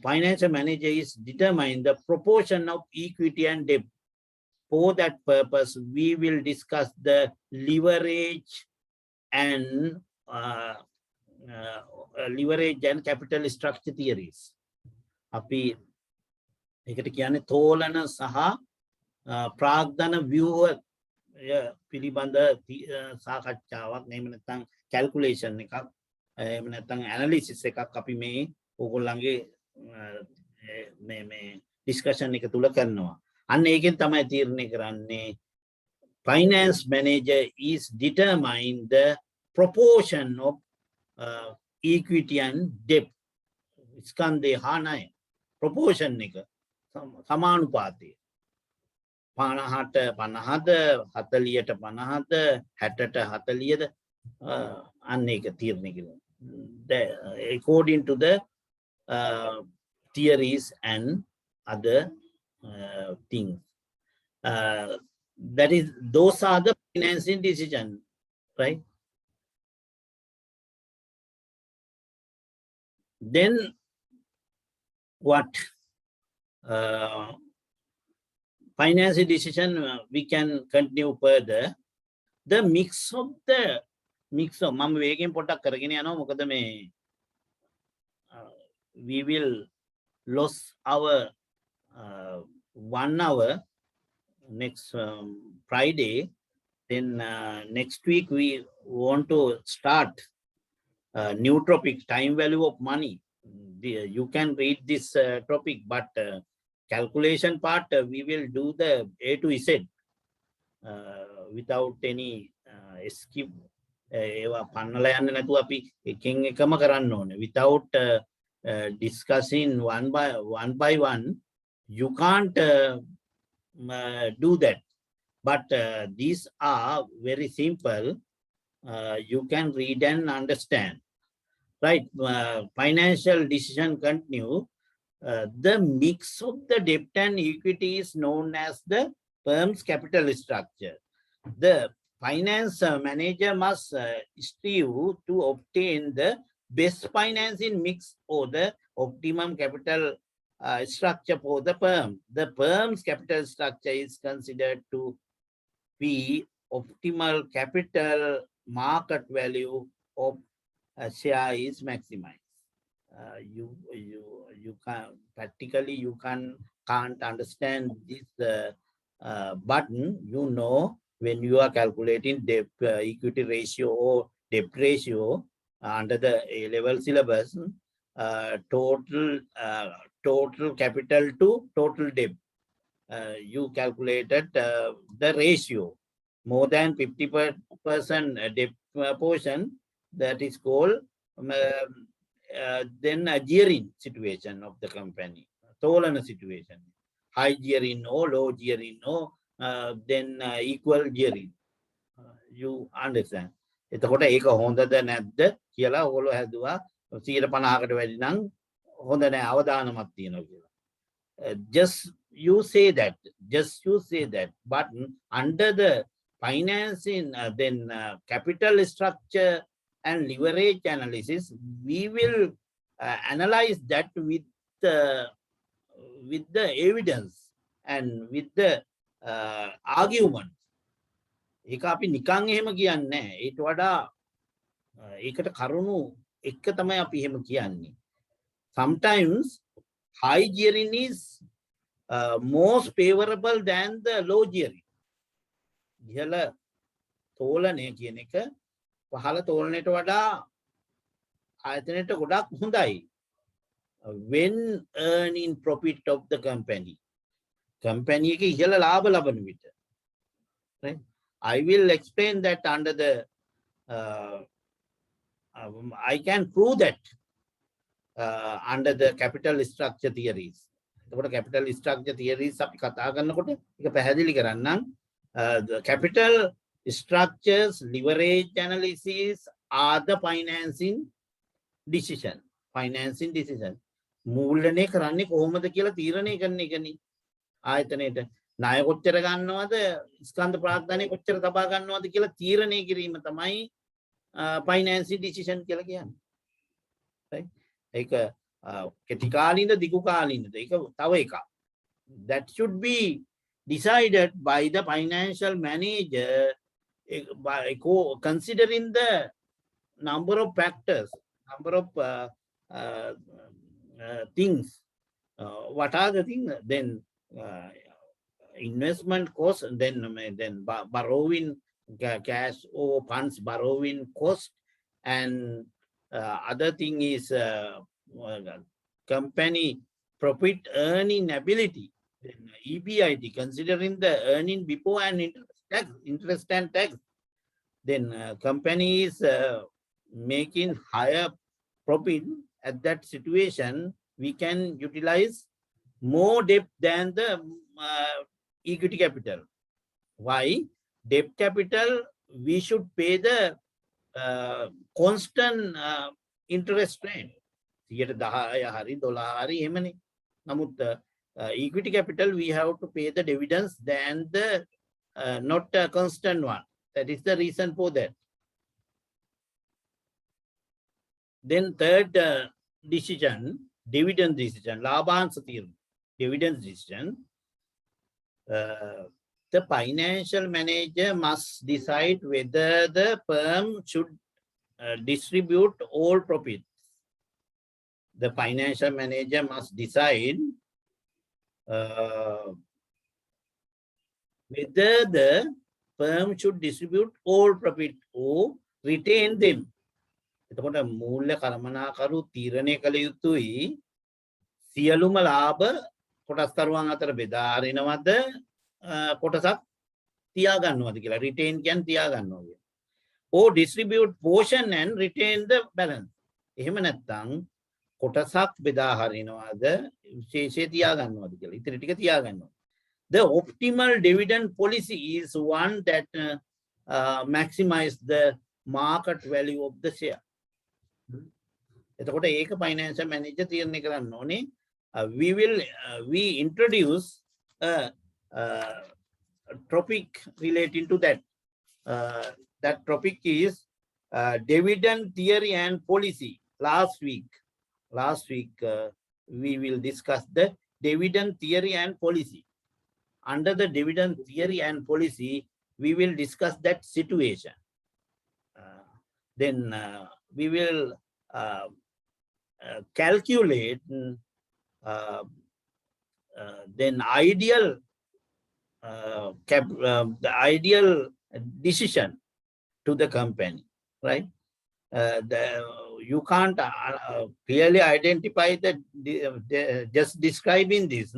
financial manager is determine the proportion of equity and debt. For that purpose, we will discuss the leverage and capital structure theories. අපි ඒකට කියන්නේ තෝලන සහ ප්‍රාග්ධන ව්‍යුහ පිළිබඳ සාකච්ඡාවක් නෙමෙයි නැත්නම් calculation එකක් එහෙම නැත්නම් ඇනලිසිස් එකක් අපි මේ ඕගොල්ලන්ගේ මේ ඩිස්කෂන් එක තුල කරනවා. අන්න ඒකෙන් තමයි තීරණය කරන්නේ finance manager is determine the proportion of equity and debt. ස්කන්ධේ හා ණය proportion එක සමානුපාතය 50ට 50ද 40ට 50ද 60ට 40ද අන්න ඒක තීරණය කරනවා. According to the theories and other things. That is, those are the financing decision, right? Then what financing decision we can continue further. The mix of මම වේගෙන් පොඩ්ඩක් කරගෙන යනවා මොකද මේ we will lose our 1 hour next Friday. Then next week we want to start new topic, time value of money. You can read this topic, but calculation part we will do the A to Z without any skip. ඒවා පන්නලා යන්න නැතුව අපි එකෙන් එකම කරන්න ඕනේ. Without discussing one by one, you can't do that. But these are very simple. You can read and understand. Right? Financial decision continue. The mix of the debt and equity is known as the firm's capital structure. The finance manager must strive to obtain the best financing mix or the optimum capital structure for the firm. The firm's capital structure is considered to be optimal capital market value of a share is maximized. You can practically you can't understand this button. You know when you are calculating debt equity ratio or debt ratio under the A-level syllabus, total capital to total debt. You calculated the ratio more than 50% debt portion. That is called then a gearing situation of the company. Tolana situation. High gearing or low gearing or then equal gearing. You understand? එතකොට ඒක හොඳද නැද්ද කියලා ඔයගොල්ලෝ හැදුවා 150කට වැඩි නම් හොඳ නැහැ අවදානමක් තියෙනවා කියලා. Just you say that. But under the financing, then capital structure and leverage analysis, we will analyze that with the evidence and with the argument. ඒක අපි නිකන් එහෙම කියන්නේ නැහැ. ඊට වඩා ඒකට කරුණු එක තමයි අපි එහෙම කියන්නේ. Sometimes high gearing is most favorable than the low gearing. ඉහළ තෝලනය කියන එක පහළ තෝලනයට වඩා ආයතනයට ගොඩක් හොඳයි. When earning profit of the company. Company එකේ ඉහළ ලාභ ලබන විට. Right? I will explain that under the I can prove that under the capital structure theories. එතකොට capital structure theories අපි කතා කරනකොට ඒක පැහැදිලි කරන්නම්. The capital structures, leverage analysis are the financing decision. මූල්‍යණය කරන්නේ කොහොමද කියලා තීරණය කරන එකනේ ආයතනයේට. ණය කොච්චර ගන්නවද, ස්කන්ධ ප්‍රාග්ධනය කොච්චර තබා ගන්නවද කියලා තීරණය කිරීම තමයි financing decision කියලා කියන්නේ. Right? ඒක කෙටි කාලිනද දිගු කාලිනද ඒක තව එකක්. That should be decided by the financial manager by considering the number of factors, number of things. What are the things? Then investment cost, then borrowing cash or funds borrowing cost, and other thing is company profit earning ability. Then EBIT, considering the earning before and interest and tax. Then company is making higher profit. At that situation, we can utilize more debt than the equity capital. Why? Debt capital, we should pay the constant interest rate. 10 hari 12 hari එහෙමනේ. නමුත් equity capital, we have to pay the dividends than the not a constant one. That is the reason for that. Then third decision, dividend decision, ලාභාංශ තීරණ, dividend decision. The financial manager must decide whether the firm should distribute all profits. The financial manager must decide whether the firm should distribute all profit or retain them. එතකොට මූල්‍ය කළමනාකරු තීරණය කළ යුතුයි සියලුම ලාභ කොටස්කරුවන් අතර බෙදා හරිනවද කොටසක් තියා ගන්නවද කියලා. retain කියන්නේ තියා ගන්නවා කියන්නේ. or distribute portion and retain the balance. එහෙම නැත්නම් කොටසක් බෙදා හරිනවද විශේෂය තියා ගන්නවද කියලා. ඉතිරි ටික තියා ගන්නවා. The optimal dividend policy is one that maximize the market value of the share. එතකොට ඒක financial manager තීරණය කරන්න ඕනේ. We introduce a topic relating to that. That topic is dividend theory and policy. Last week we will discuss the dividend theory and policy. Under the dividend theory and policy, we will discuss that situation. Then we will calculate then the ideal decision to the company, right? You can't clearly identify that just describing this.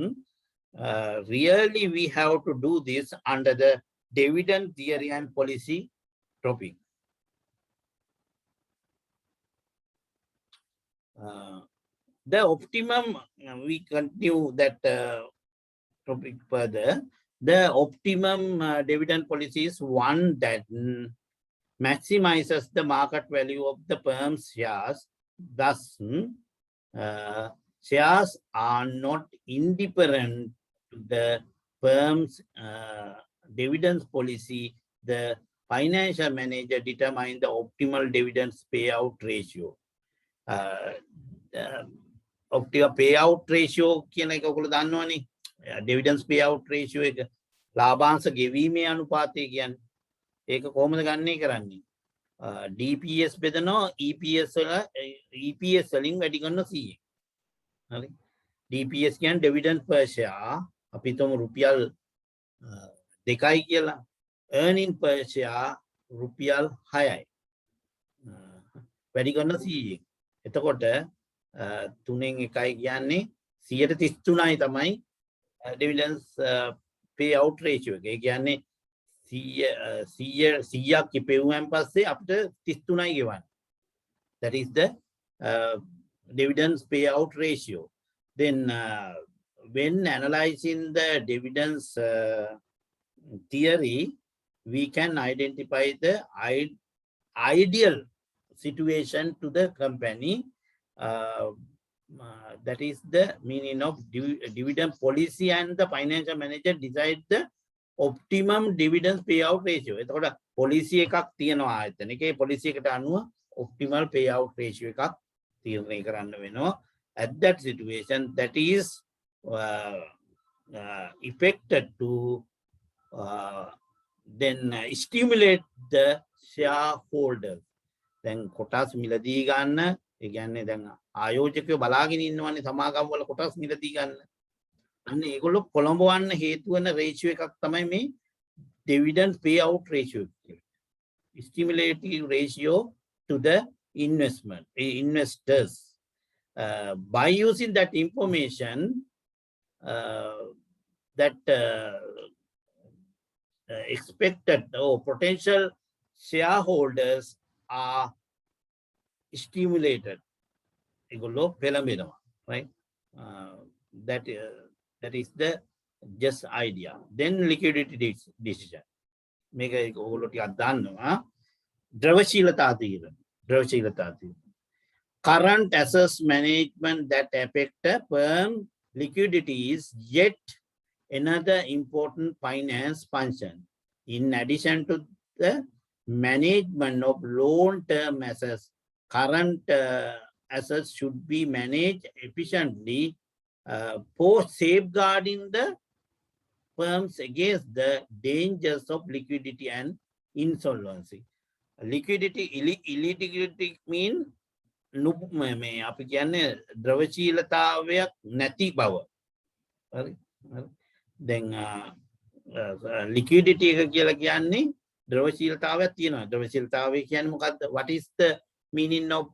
Really, we have to do this under the dividend theory and policy topic. The optimum, we continue that topic further. The optimum dividend policy is one that maximizes the market value of the firm's shares. Thus, shares are not indifferent to the firm's dividends policy. The financial manager determines the optimal dividends payout ratio. Optimal payout ratio කියන එක ඔයගොල්ලෝ දන්නවනේ. Dividends payout ratio එක ලාභාංශ ගෙවීමේ අනුපාතය කියන්නේ. ඒක කොහොමද ගන්නේ කරන්නේ? DPS බෙදනවා EPS වලින් වැඩි කරන 100. හරි. DPS කියන්නේ dividend per share. අපි හිතමු රුපියල් 2යි කියලා. Earning per share රුපියල් 6යි. වැඩි කරන 100. එතකොට 3න් 1යි කියන්නේ 133යි තමයි dividends payout ratio එක. ඒ කියන්නේ 100ක් ඉපෙවුවෙන් පස්සේ අපිට 33යි ගෙවන්න. That is the dividends payout ratio. Then when analyzing the dividends theory, we can identify the ideal situation to the company. That is the meaning of dividend policy, and the financial manager decide the optimum dividend payout ratio. එතකොට policy එකක් තියෙනවා ආයතන එකේ policy එකට අනුව optimal payout ratio එකක් තීරණය කරන්න වෙනවා. At that situation, that is affected to then stimulate the shareholders. Then කොටස් මිලදී ගන්න, ඒ කියන්නේ දැන් ආයෝජකයෝ බලාගෙන ඉන්නවනේ සමාගම් වල කොටස් මිලදී ගන්න. අන්න ඒගොල්ලෝ කොළඹවන්න හේතු වෙන රේෂියෝ එකක් තමයි මේ dividend payout ratio. Stimulative ratio to the investors. By using that information, that expected or potential shareholders are stimulated. Right? That is the just idea. Then liquidity decision. Make a ද්‍රවශීලතා තීරණ. Current assets management that affect firm liquidity is yet another important finance function. In addition to the management of long-term assets, current assets should be managed efficiently for safeguarding the firms against the dangers of liquidity and insolvency. Liquidity, illiquidity mean මේ අපි කියන්නේ ද්‍රවශීලතාවයක් නැති බව. හරි. දැන් liquidity එක කියලා කියන්නේ ද්‍රවශීලතාවයක් තියෙනවා. ද්‍රවශීලතාවය කියන්නේ මොකද්ද? What is the meaning of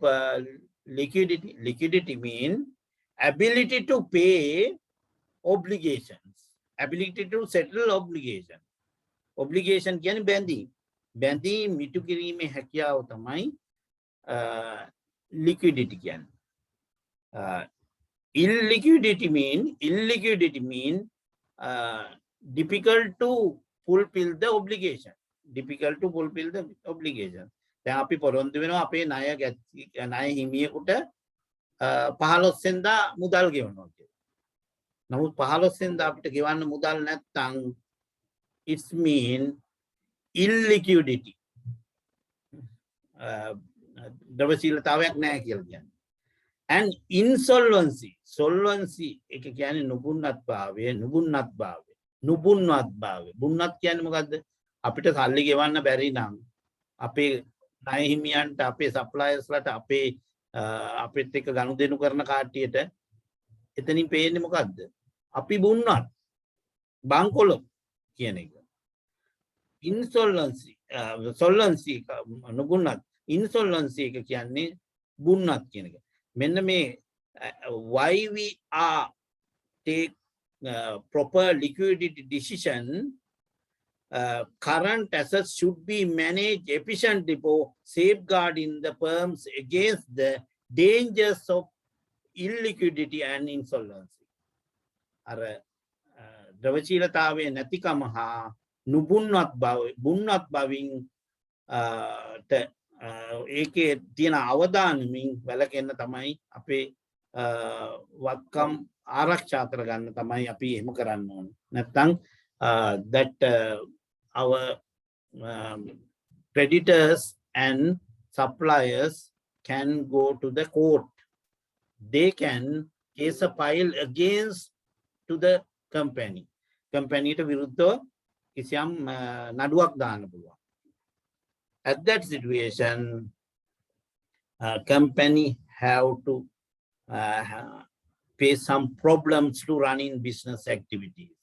liquidity? Liquidity mean ability to pay obligations, ability to settle obligation. Obligation කියන්නේ බැඳීම්. බැඳීම් මිටු කිරීමේ හැකියාව තමයි liquidity can. Illiquidity mean difficult to fulfill the obligation. Difficult to fulfill the obligation. දැන් අපි පොරොන්දු වෙනවා අපේ ණය හිමියෙකුට 15 වෙනිදා මුදල් ගෙවනවා කියලා. නමුත් 15 වෙනිදා අපිට ගෙවන්න මුදල් නැත්නම් it's mean illiquidity. ද්‍රවශීලතාවයක් නැහැ කියලා කියන්නේ. And insolvency, solvency එක කියන්නේ නුබුන්නත්භාවය. බුන්නත් කියන්නේ මොකද්ද? අපිට සල්ලි ගෙවන්න බැරි නම් අපේ ණය හිමියන්ට, අපේ සප්ලයර්ස් ලට, අපිත් එක්ක ගනුදෙනු කරන කාටියට එතනින් පේන්නේ මොකද්ද? අපි බුන්නත් බංකොලො කියන එක. Insolvency, solvency නුබුන්නත්. Insolvency එක කියන්නේ බුන්නත් කියන එක. මෙන්න මේ why we are take proper liquidity decision, current assets should be managed efficiently for safeguarding the firms against the dangers of illiquidity and insolvency. අර ද්‍රවශීලතාවයේ නැතිකම හා බුන්නත් බවින් ඒකේ තියෙන අවදානමින් වැළකෙන්න තමයි අපේ වත්කම් ආරක්ෂා කරගන්න තමයි අපි එහෙම කරන්න ඕනේ. නැත්නම් that our creditors and suppliers can go to the court. They can case a file against to the company. Company ට විරුද්ධව කිසියම් නඩුවක් දාන්න පුළුවන්. At that situation, company have to face some problems to running business activities.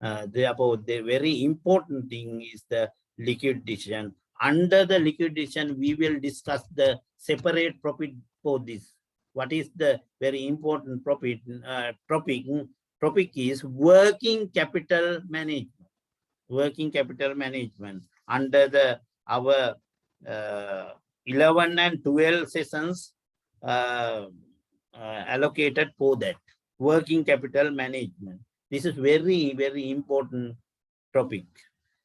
Therefore, the very important thing is the liquidation. Under the liquidation, we will discuss the separate profit for this. What is the very important profit topic is working capital management. Working capital management under our 11 and 12 sessions allocated for that. Working capital management. This is very, very important topic.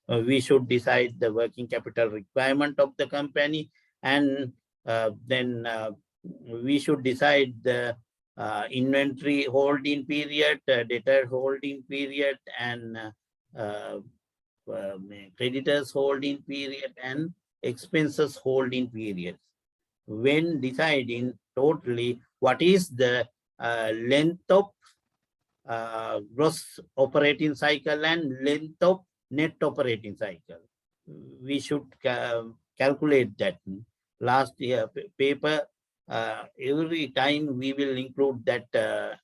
We should decide the working capital requirement of the company, and then we should decide the inventory holding period, debtor holding period, and creditors holding period, and expenses holding period. When deciding totally what is the length of gross operating cycle and length of net operating cycle. We should calculate that. Last year paper, every time we will include that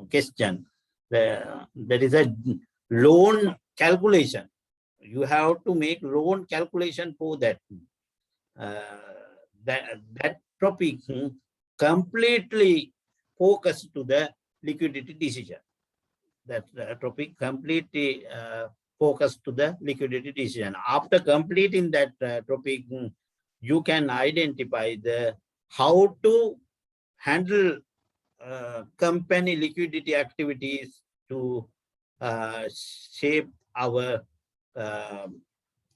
question. There is a loan calculation. You have to make loan calculation for that. That topic completely focused to the liquidity decision. That topic completely focused to the liquidity decision. After completing that topic, you can identify the how to handle company liquidity activities to shape our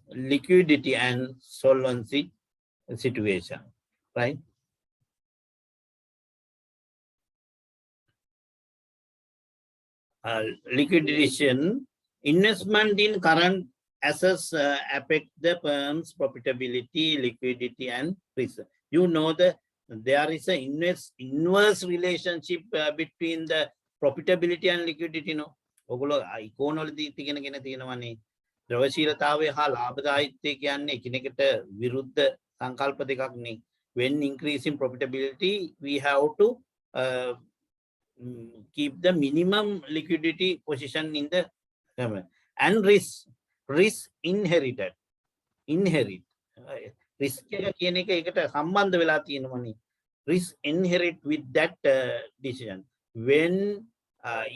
liquidity and solvency situation, right? Liquidation, investment in current assets affect the firm's profitability, liquidity, and risk. You know that there is a inverse relationship between the profitability and liquidity. No, ඔගොල්ලෝ ඉකෝනොලොජි ඉගෙනගෙන තියෙනවනේ. ද්‍රවශීලතාවය හා ලාභදායීත්වය කියන්නේ එකිනෙකට විරුද්ධ සංකල්ප දෙකක් නේ. When increasing profitability, we have to keep the minimum liquidity position in the and risk inherit risk කියන එක ඒකට සම්බන්ධ වෙලා තියෙනවනේ. Risk inherit with that decision. When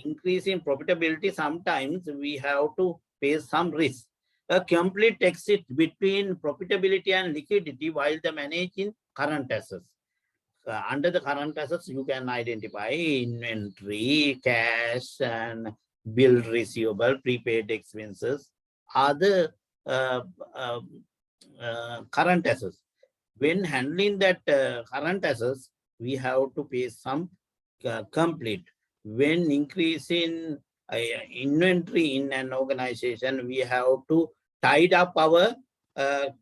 increasing profitability, sometimes we have to pay some risk. A complete exit between profitability and liquidity while the managing current assets. Under the current assets, you can identify inventory, cash, and bill receivable, prepaid expenses, other current assets. When handling that current assets, we have to pay some complete. When increasing inventory in an organization, we have to tide up our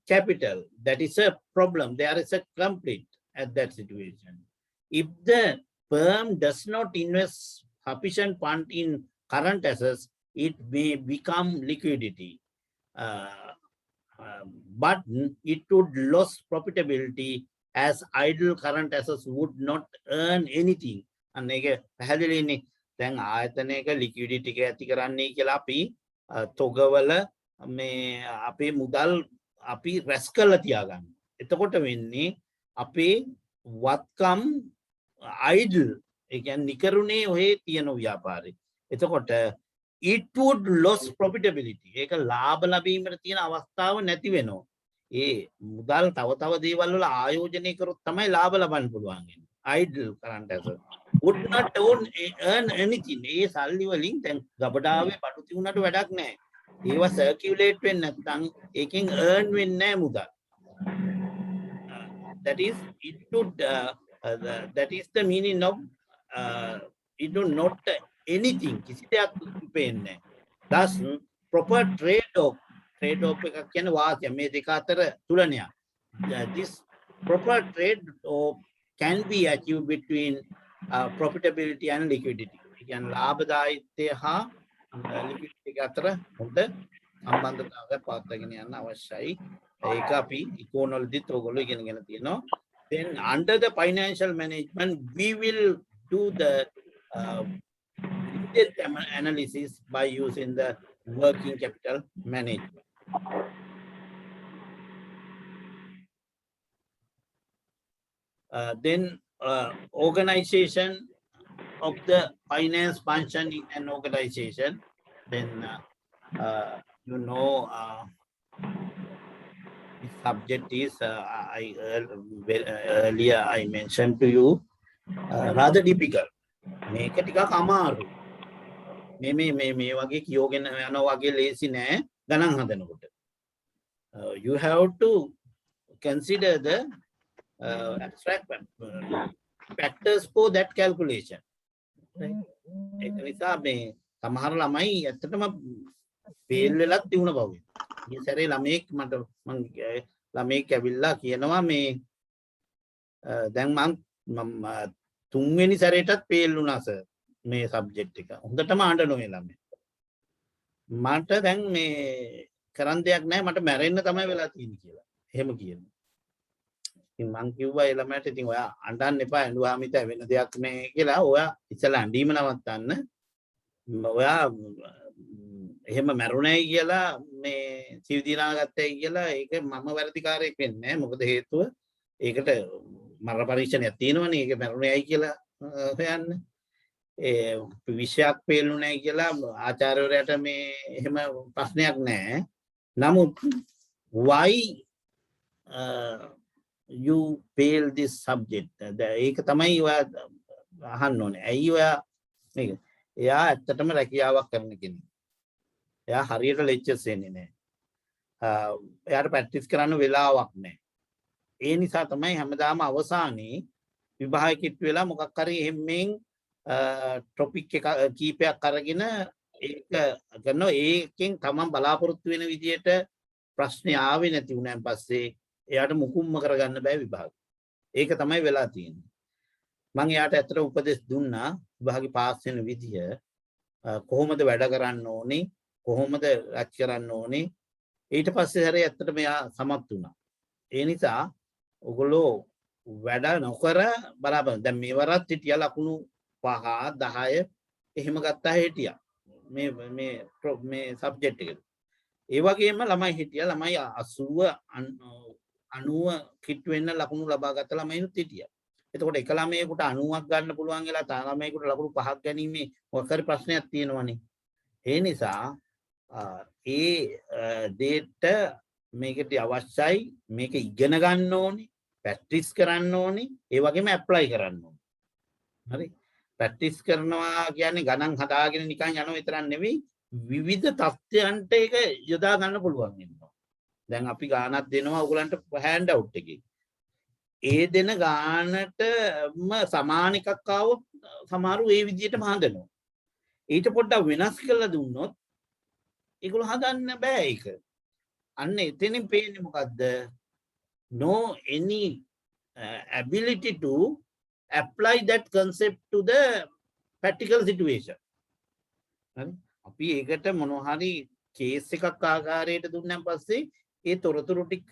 capital. That is a problem. There is a complete at that situation. If the firm does not invest sufficient fund in current assets, it may become liquidity. But it would lose profitability as idle current assets would not earn anything. And පැහැදිලිනේ. දැන් ආයතනයක liquidity එක ඇති කරන්නේ කියලා අපි තොගවල මේ අපේ මුදල් අපි රැස් කරලා තියාගන්න. එතකොට වෙන්නේ අපේ වත්කම් idle ඒ කියන්නේ නිකරුණේ ඔහේ තියෙන ව්‍යාපාරේ. එතකොට it would lose profitability. ඒක ලාභ ලැබීමට තියෙන අවස්ථාව නැති වෙනවා. ඒ මුදල් තව දේවල් වල ආයෝජනය කරොත් තමයි ලාභ ලබන්න පුළුවන් වෙන්නේ. Idle current assets would not earn anything. ඒ සල්ලි වලින් දැන් ගබඩාවේ බඩු තියුණාට වැඩක් නැහැ. ඒවා circulate වෙන්නේ නැත්නම් ඒකෙන් earn වෙන්නේ නැහැ මුදල්. That is, it would that is the meaning of it do not anything. කිසි දෙයක් වෙන්නේ. Thus, proper trade-off එකක් කියන්නේ වාසිය මේ දෙක අතර තුලනයක්. This proper trade-off can be achieved between profitability and liquidity. ඒ කියන්නේ ලාභදායීත්වය හා liquidity එක අතර හොඳ සම්බන්ධතාවයක් පවත්වාගෙන යන්න අවශ්‍යයි. ඒක අපි ඉකෝනොලොජිත් ඔයගොල්ලෝ ඉගෙනගෙන තියෙනවා. Then under the financial management, we will do the in-depth analysis by using the working capital management. Then organization of the finance function in an organization. Then you know the subject is earlier I mentioned to you rather difficult. මේක ටිකක් අමාරුයි. මේ වගේ කියෝගෙන යනවා වගේ ලේසි නෑ ගණන් හදනකොට. You have to consider the abstract factors for that calculation. ඒක නිසා මේ සමහර ළමයි ඇත්තටම ෆේල් වෙලක් තියුණ බව. මේ සැරේ ළමෙක් මම ළමෙක් ඇවිල්ලා කියනවා මේ දැන් මම තුන්වෙනි සැරේටත් පේල් වුණා සර් මේ සබ්ජෙක්ට් එක. හොඳටම අඬනවා ළමයි. මට දැන් මේ කරන්න දෙයක් නැහැ මට මැරෙන්න තමයි වෙලා තියෙන්නේ කියලා. එහෙම කියනවා. ඉතින් මං කිව්වා ඒ ළමයට ඉතින් ඔයා අඬන්න එපා ඇඬුවාම ඉතින් වෙන දෙයක් නේ කියලා. ඔයා ඉස්සලා ඇඬීම නවත්තන්න. ඔයා එහෙම මැරුණයි කියලා මේ සිව් දිනා ගත්තයි කියලා ඒක මම වැරදිකාරයෙක් වෙන්නේ නැහැ. මොකද හේතුව ඒකට මරණ පරීක්ෂණයක් තියෙනවනේ. ඒක මැරුණේයි කියලා හොයන්න. ඒ විෂයක් පේලුණයි කියලා ආචාර්යවරයාට මේ එහෙම ප්‍රශ්නයක් නැහැ. නමුත් why you fail this subject ඒක තමයි ඔයා අහන්න ඕනේ. ඇයි ඔයා මේක එයා ඇත්තටම රැකියාවක් කරන කෙනෙක්. එයා හරියට ලෙක්චර්ස් එන්නේ නැහැ. එයාට ප්‍රැක්ටිස් කරන්න වෙලාවක් නැහැ. ඒ නිසා තමයි හැමදාම අවසානයේ විභාග කිට් වෙලා මොකක් හරි එහෙම්මෙන් ටොපික් එක කීපයක් අරගෙන ඒක කරනවා. ඒකෙන් තමන් බලාපොරොත්තු වෙන විදියට ප්‍රශ්නේ ආවේ නැති වුණාන් පස්සේ එයාට මුකුම්ම කරගන්න බෑ විභාග. ඒක තමයි වෙලා තියෙන්නේ. මම එයාට ඇත්තට උපදෙස් දුන්නා විභාගේ පාස් වෙන විදිය කොහොමද වැඩ කරන්න ඕනේ කොහොමද රැච් කරන්න ඕනේ. ඊට පස්සේ හැරේ ඇත්තට මෙයා සමත් වුණා. ඒ නිසා ඔගොල්ලෝ වැඩ නොකර බලාපන්. දැන් මේවරත් හිටියා ලකුණු 5 10 එහෙම ගත්තා හිටියා මේ සබ්ජෙක්ට් එකට. ඒ වගේම ළමයි හිටියා ළමයි 80 90 කිට් වෙන්න ලකුණු ලබා ගත්ත ළමයිනුත් හිටියා. එතකොට එක ළමයෙකුට 90ක් ගන්න පුළුවන් වෙලා තව ළමයෙකුට ලකුණු 5ක් ගැනීමේ මොකක් හරි ප්‍රශ්නයක් තියෙනවනේ. ඒ නිසා ඒ දේට මේකට අවශ්‍යයි මේක ඉගෙන ගන්න ඕනේ ප්‍රැක්ටිස් කරන්න ඕනේ ඒ වගේම ඇප්ලයි කරන්න ඕනේ. හරි ප්‍රැක්ටිස් කරනවා කියන්නේ ගණන් හදාගෙන නිකන් යනවා විතරක් නෙවෙයි විවිධ තත්ත්වයන්ට ඒක යොදා ගන්න පුළුවන් වෙනවා. දැන් අපි ගානක් දෙනවා ඔයගලන්ට හෑන්ඩ් අවුට් එකේ. ඒ දෙන ගානටම සමාන එකක් ආවොත් සමහරව ඒ විදිහටම හදනවා. ඊට පොඩ්ඩක් වෙනස් කරලා දුන්නොත් ඒගොල්ලෝ හදන්න බෑ ඒක. අන්න එතනින් පේන්නේ මොකද්ද? No any ability to apply that concept to the practical situation. හරි අපි ඒකට මොනවා හරි කේස් එකක් ආකාරයට දුන්නාන් පස්සේ ඒ තොරතුරු ටික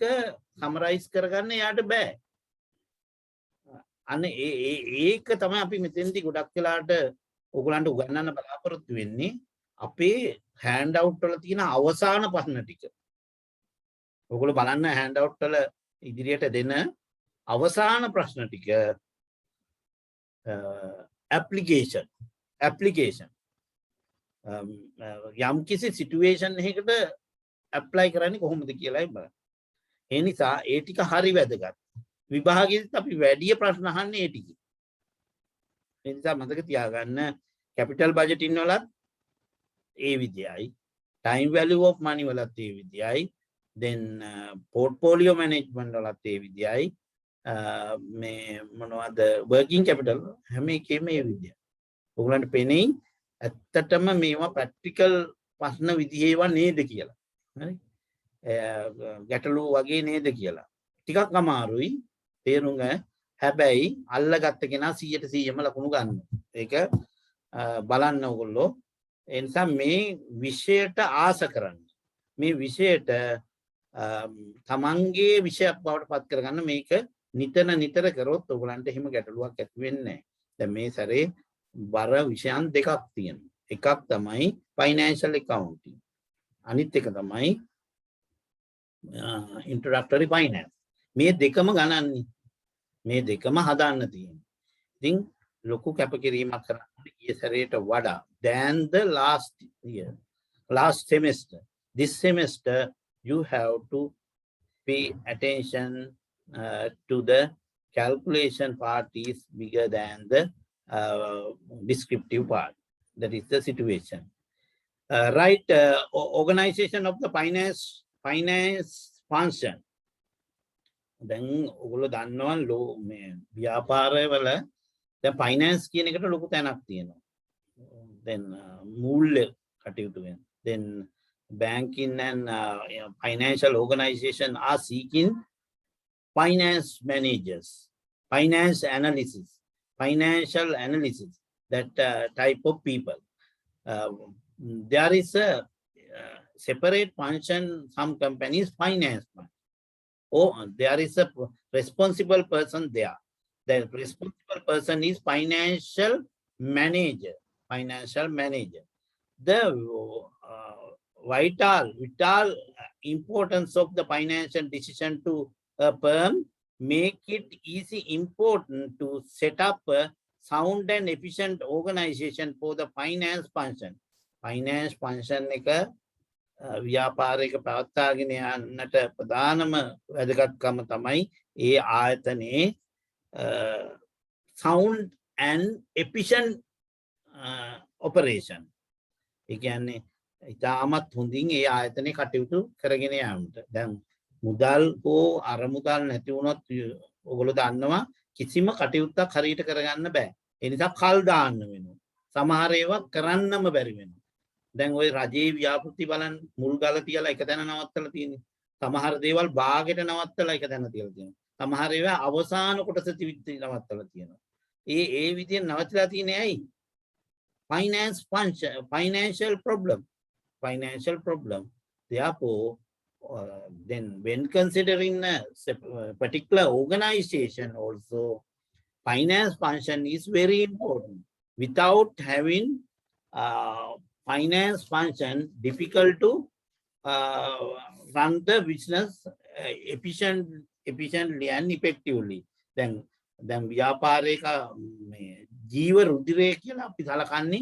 සමරයිස් කරගන්න යාට බෑ. අන්න ඒක තමයි අපි මෙතෙන්දී ගොඩක් වෙලාට ඔයගලන්ට උගන්වන්න බලාපොරොත්තු වෙන්නේ අපේ හෑන්ඩ් අවුට් වල තියෙන අවසාන ප්‍රශ්න ටික. ඔයගොල්ලෝ බලන්න හෑන්ඩ් අවුට් වල ඉදිරියට දෙන අවසාන ප්‍රශ්න ටික ඇප්ලිකේෂන් යම් කිසි සිටුේෂන් එකකට ඇප්ලයි කරන්නේ කොහොමද කියලායි බලන්න. ඒ නිසා ඒ ටික හරි වැදගත්. විභාගෙදිත් අපි වැඩි ප්‍රශ්න අහන්නේ ඒ ටික. ඒ නිසා මතක තියාගන්න කැපිටල් බජටින් වලත් ඒ විදියයි ටයිම් වැලියු ඔෆ් මනි වලත් ඒ විදියයි then portfolio management වලත් ඒ විදියයි මේ මොනවද working capital හැම එකෙම ඒ විදියයි. ඔයගලන්ට පෙනෙයි ඇත්තටම මේවා ප්‍රැක්ටිකල් ප්‍රශ්න විදිහේවා නේද කියලා. හරි ගැටලු වගේ නේද කියලා. ටිකක් අමාරුයි තේරුම් ගන්න. හැබැයි අල්ලගත්ත කෙනා 100%ම ලකුණු ගන්නවා. ඒක බලන්න ඕගොල්ලෝ. ඒ නිසා මේ විෂයට ආස කරන්න. මේ විෂයට තමන්ගේ විෂයක් බවට පත් කරගන්න මේක නිතර කරොත් ඔයගලන්ට එහෙම ගැටලුවක් ඇති වෙන්නේ නැහැ. දැන් මේ සැරේ බර විෂයන් දෙකක් තියෙනවා. එකක් තමයි ෆයිනෑන්ෂල් accounting. අනිත් එක තමයි introductory finance. මේ දෙකම ගණන්නේ. මේ දෙකම හදාන්න තියෙනවා. ඉතින් ලොකු කැපකිරීමක් කරන්න ගිය සැරේට වඩා than the last semester. This semester you have to pay attention to the calculation part is bigger than the descriptive part. That is the situation. Right organization of the finance function. දැන් ඔයගොල්ලෝ දන්නවා මේ ව්‍යාපාරවල දැන් finance කියන එකට ලොකු තැනක් තියෙනවා. then මූල්‍ය කටයුතු වෙන. then banking and financial organization are seeking finance managers, finance analysis, financial analysis, that type of people. There is a separate function, some companies, finance. Oh, there is a responsible person there. The responsible person is financial manager. Financial manager. The vital importance of the financial decision to a firm make it easy important to set up a sound and efficient organization for the finance function. Finance function එක ව්‍යාපාරයක පවත්වාගෙන යන්නට ප්‍රධානම වැදගත්කම තමයි ඒ ආයතනයේ sound and efficient operation. ඒ කියන්නේ ඉතාමත් හොඳින් ඒ ආයතනයේ කටයුතු කරගෙන යාමට. දැන් මුදල් හෝ අරමුදල් නැති වුණොත් ඔයගොල්ලෝ දන්නවා කිසිම කටයුත්තක් හරියට කරගන්න බෑ. ඒ නිසා කල් දාන්න වෙනවා. සමහර ඒවා කරන්නම බැරි වෙනවා. දැන් ওই රජයේ ව්‍යාපෘති බලන්න මුල් ගල තියලා එක තැන නවත්තලා තියෙන්නේ. සමහර දේවල් භාගයට නවත්තලා එක තැන තියලා තියෙනවා. සමහර ඒවා අවසාන කොටස නවත්තලා තියෙනවා. ඒ විදිහෙන් නවත්තලා තියෙන්නේ ඇයි? Finance function, financial problem. Therefore, then when considering a particular organization also, finance function is very important. Without having finance function, difficult to run the business efficiently and effectively. Then ව්‍යාපාරයක ජීව රුධිරය කියලා අපි සලකන්නේ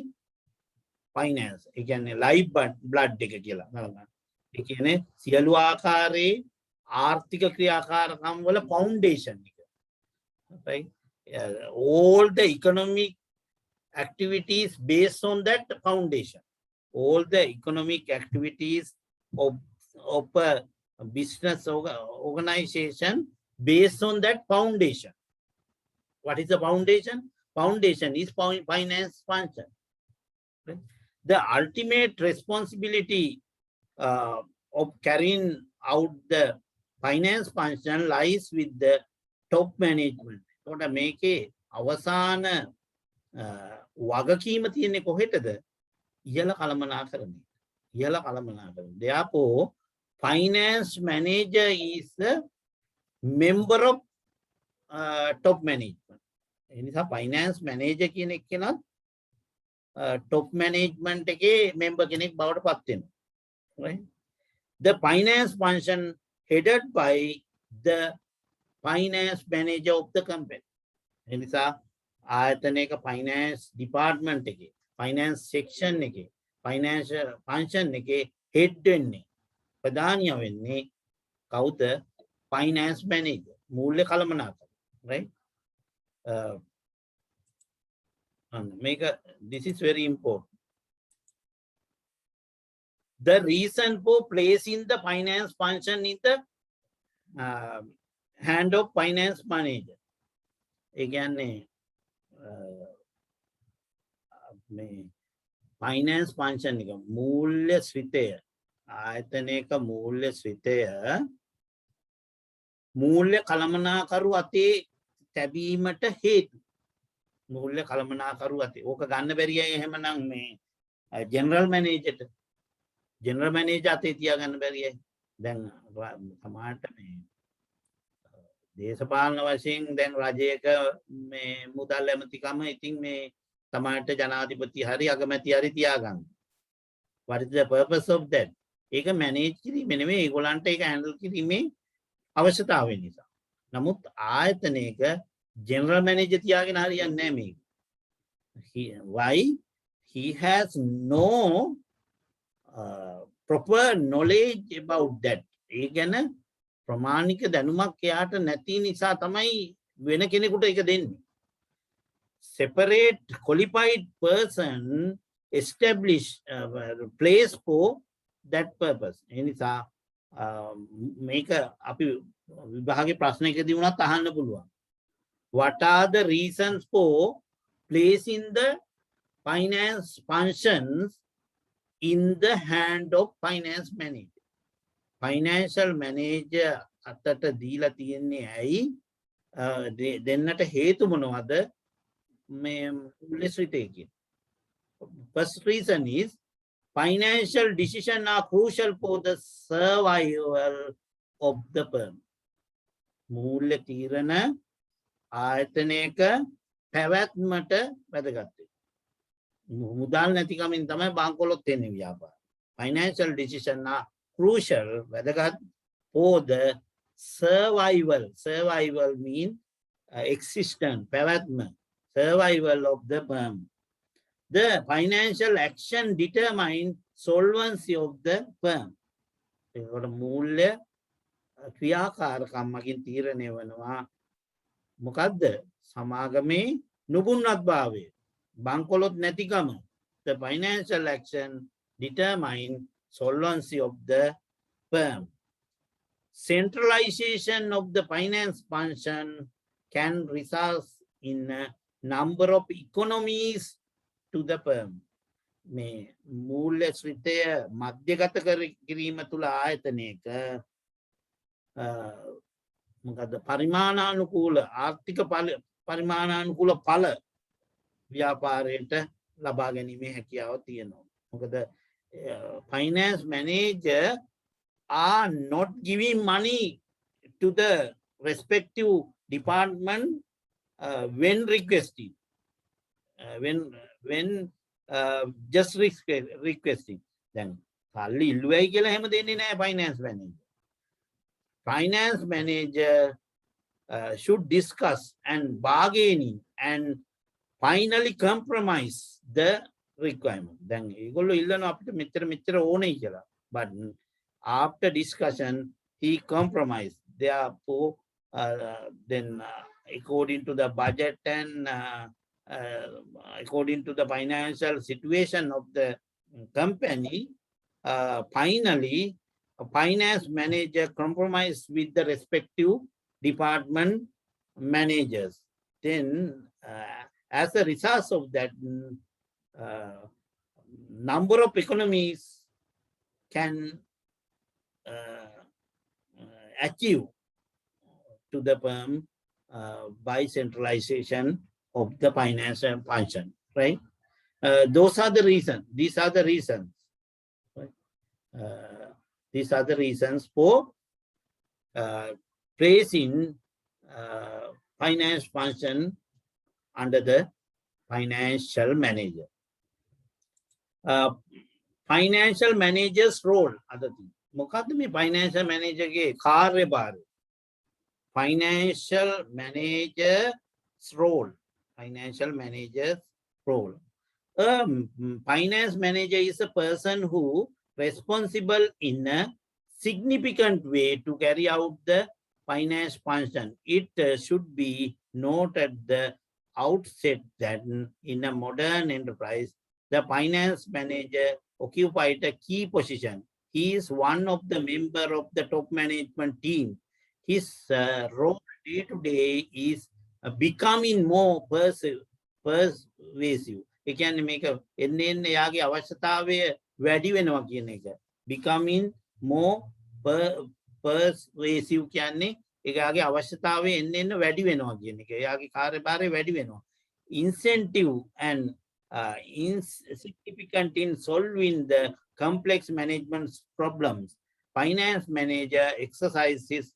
ෆයිනෑන්ස්. ඒ කියන්නේ live blood එක කියලා නලගන්න. ඒ කියන්නේ සියලු ආකාරයේ ආර්ථික ක්‍රියාකාරකම් වල ෆවුන්ඩේෂන් එක. Right? All the economic activities based on that foundation. All the economic activities of a business organization based on that foundation. What is the foundation? Foundation is finance function. Right? The ultimate responsibility of carrying out the finance function lies with the top management. What make a අවසාන වගකීම තියෙන්නේ කොහෙටද? ඉහළ කළමනාකරණය. ඉහළ කළමනාකරණය. Therefore, finance manager is a member of top management. ඒ නිසා finance manager කියන එක්කෙනත් top management එකේ member කෙනෙක් බවට පත් වෙනවා. Right? The finance function headed by the finance manager of the company. ඒ නිසා ආයතනයක finance department එකේ finance section එකේ financial function එකේ head වෙන්නේ ප්‍රධානිය වෙන්නේ කවුද? finance manager. මූල්‍ය කළමනාකරණය. Right? This is very important. The reason for placing the finance function in the hand of finance manager. Again, finance function मूल्य स्वितय ආයතනයක मूल्य स्वितය मूल्य කළමනාකරු අතේ තැබීමට හේතු. मूल्य කළමනාකරු අතේ ඕක ගන්න බැරියයි එහෙමනම් මේ ජෙනරල් මැනේජර් අතේ තියා ගන්න බැරියයි. දැන් සමාජයට මේ දේශපාලන වශයෙන් දැන් රජයක මේ මුදල් ඇමතිකම ඉතින් මේ සමාජයට ජනාධිපති හරි අගමැති හරි තියා ගන්න. What is the purpose of that? ඒක මැනේජ් කිරීම නෙමෙයි, ඒගොල්ලන්ට ඒක හැන්ඩල් කිරීමේ අවශ්‍යතාවය නිසා. නමුත් ආයතනයක ජෙනරල් මැනේජර් තියාගෙන හරියන්නේ නැහැ මේක. Why? He has no proper knowledge about that. ඒ ගැන ප්‍රමාණික දැනුමක් එයාට නැති නිසා තමයි වෙන කෙනෙකුට ඒක දෙන්නේ. Separate qualified person establish place for that purpose. ඒ නිසා මේක අපි විභාගේ ප්‍රශ්නයකදී වුණත් අහන්න පුළුවන්. What are the reasons for placing the finance functions in the hand of finance manager? Financial manager අතට දීලා තියෙන්නේ ඇයි? දෙන්නට හේතු මොනවද? First reason is financial decisions are crucial for the survival of the firm. මූල්‍ය තීරණ ආයතනයක පැවැත්මට වැදගත්. මුදල් නැතිකමින් තමයි බංකොලොත් වෙන්නේ ව්‍යාපාර. Financial decisions are crucial, වැදගත් for the survival. Survival means existence, පැවැත්ම, survival of the firm. The financial action determines solvency of the firm. ඒකට මූල්‍ය ක්‍රියාකාරකම්මකින් තීරණය වෙනවා මොකද්ද? සමාගමේ නුබුන්වත්භාවය, බංකොලොත් නැතිකම. The financial action determine solvency of the firm. Centralization of the finance function can result in a number of economies to the firm. මේ මූල්‍ය ශ්‍රිතය මධ්‍යගත කිරීම තුළ ආයතනයක මොකද පරිමාණානුකූල ආර්ථික පරිමාණානුකූල ඵල ව්‍යාපාරයට ලබා ගැනීමේ හැකියාව තියෙනවා. මොකද finance manager are not giving money to the respective department when requesting, when just requesting. Then කල්ලි ඉල්ලුවයි කියලා හැම දෙන්නේ නැහැ finance manager. Finance manager should discuss and bargaining and finally compromise the requirement. Then ඒගොල්ලෝ ඉල්ලනවා අපිට මෙච්චර ඕනේ කියලා. But after discussion he compromised. Therefore then according to the budget and according to the financial situation of the company, finally a finance manager compromise with the respective department managers. Then as a result of that, number of economies can achieve to the firm by centralization of the financial function, right? Those are the reasons. These are the reasons. Right? These are the reasons for placing finance function under the financial manager. Financial manager's role. Other thing. මොකද්ද මේ financial manager ගේ කාර්යභාරය? Financial manager's role. Financial manager's role. Finance manager is a person who responsible in a significant way to carry out the finance function. It should be noted at the outset that in a modern enterprise, the finance manager occupied a key position. He is one of the members of the top management team. His role day to day is becoming more persuasive. He can make a යාගේ අවශ්‍යතාවය වැඩි වෙනවා කියන එක. Becoming more persuasive කියන්නේ එයාගේ අවශ්‍යතාවය එන්න වැඩි වෙනවා කියන එක. එයාගේ කාර්යභාරය වැඩි වෙනවා. Incentive and insignificant in solving the complex management problems. Finance manager exercises his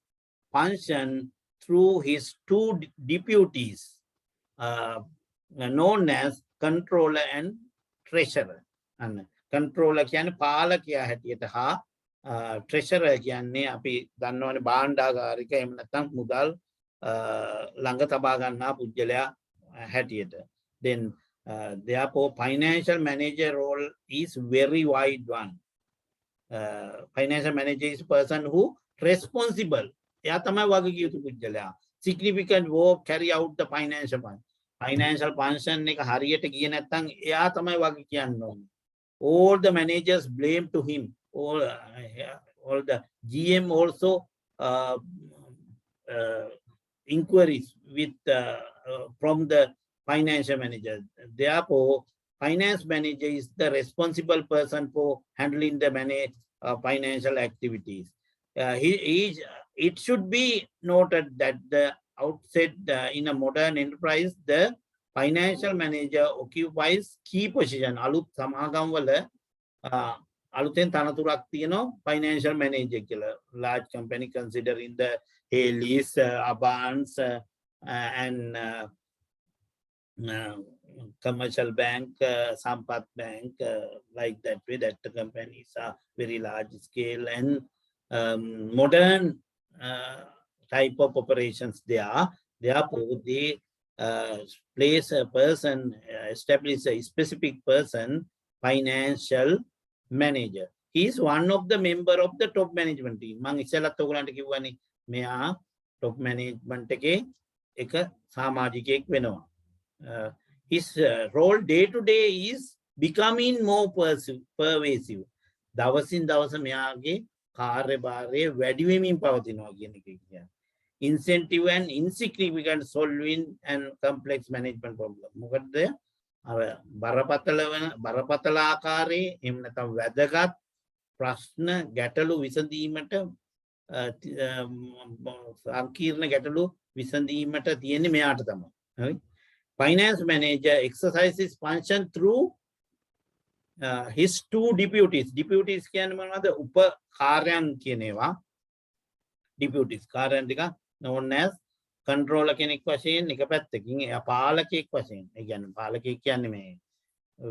function through his two deputies known as controller and treasurer. And controller කියන්නේ පාලකයා හැටියට හා treasurer කියන්නේ අපි දන්නවනේ භාණ්ඩාගාරික එහෙම නැත්නම් මුදල් ළඟ තබා ගන්නා පුජ්‍යලයා හැටියට. Then therefore financial manager role is very wide one. Financial manager is person who responsible. එයා තමයි වගකීම් යුතු පුජ්‍යලයා. Significant work carry out the financial function. Financial function එක හරියට ගියේ නැත්නම් එයා තමයි වගේ කියන්න ඕනේ. All the managers blame to him. All the GM also inquiries with from the financial manager. Therefore, finance manager is the responsible person for handling the financial activities. It should be noted that the outset in a modern enterprise, the financial manager occupies key position. Alut samagam wala aluten tanaturak tiyano financial manager kila. Large company considering the Haley's, Abans, and commercial bank, Sampat Bank, like that way, that the companies are very large scale and modern type of operations they are. Therefore, they place a person, establish a specific person, financial manager. He is one of the member of the top management team. Mang isala togulanට කිව්වනේ මෙයා top management එකේ එක සමාජිකයෙක් වෙනවා. His role day to day is becoming more pervasive. දවසින් දවස මෙයාගේ කාර්යභාරය වැඩි වෙමින් පවතිනවා කියන එක කියන්නේ. Incentive and insignificant solving and complex management problem. මොකද අර බරපතල ආකාරයේ එහෙම නැත්නම් වැදගත් ප්‍රශ්න ගැටලු විසඳීමට සංකීර්ණ ගැටලු විසඳීමට තියෙන්නේ මෙයාට තමයි. හරි. Finance manager exercises function through his two deputies. Deputies කියන්නේ මොනවද? උපකාර්යයන් කියන ඒවා. Deputies කාර්යයන් ටික known as controller කෙනෙක් වශයෙන් එක පැත්තකින් එයා පාලකයෙක් වශයෙන්. ඒ කියන්නේ පාලකයෙක් කියන්නේ මේ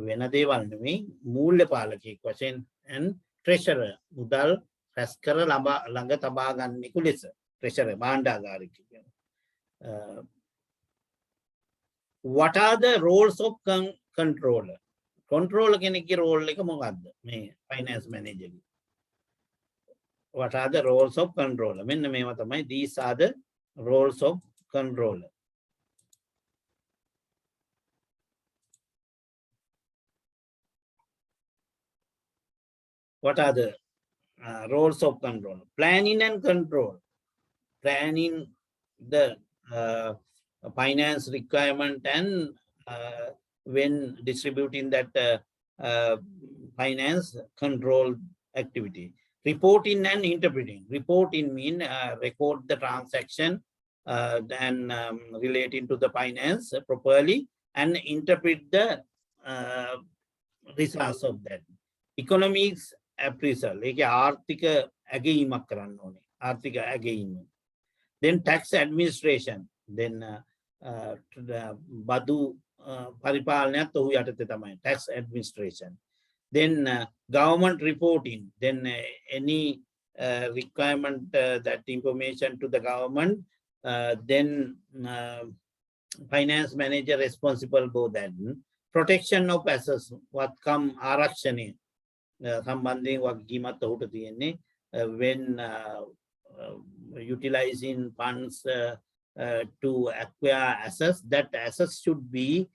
වෙන දේවල් නෙමෙයි මූල්‍ය පාලකයෙක් වශයෙන් and treasurer මුදල් රැස් කර ළඟ තබා ගන්නෙකු ලෙස treasurer භාණ්ඩාගාරික කියනවා. What are the roles of controller? Controller කෙනෙක්ගේ role එක මොකක්ද? මේ finance manager ගේ. What are the roles of controller? මෙන්න මේවා තමයි. These are the roles of controller. What are the roles of controller? Planning and control. Planning the finance requirement and when distributing that finance control activity. Reporting and interpreting. Reporting mean record the transaction and relating to the finance properly and interpret the results of that. Economics appraisal. ඒකේ ආර්ථික ඇගීමක් කරන්න ඕනේ. ආර්ථික ඇගීම. Then tax administration. Then බදු පරිපාලනයත් ඔහු යටතේ තමයි. Tax administration. Then government reporting. Then any requirement that information to the government. Then finance manager responsible for that. Protection of assets. What come ආරක්ෂණය සම්බන්ධයෙන් වගකීමත් ඔහුට තියෙන්නේ when utilizing funds to acquire assets, that assets should be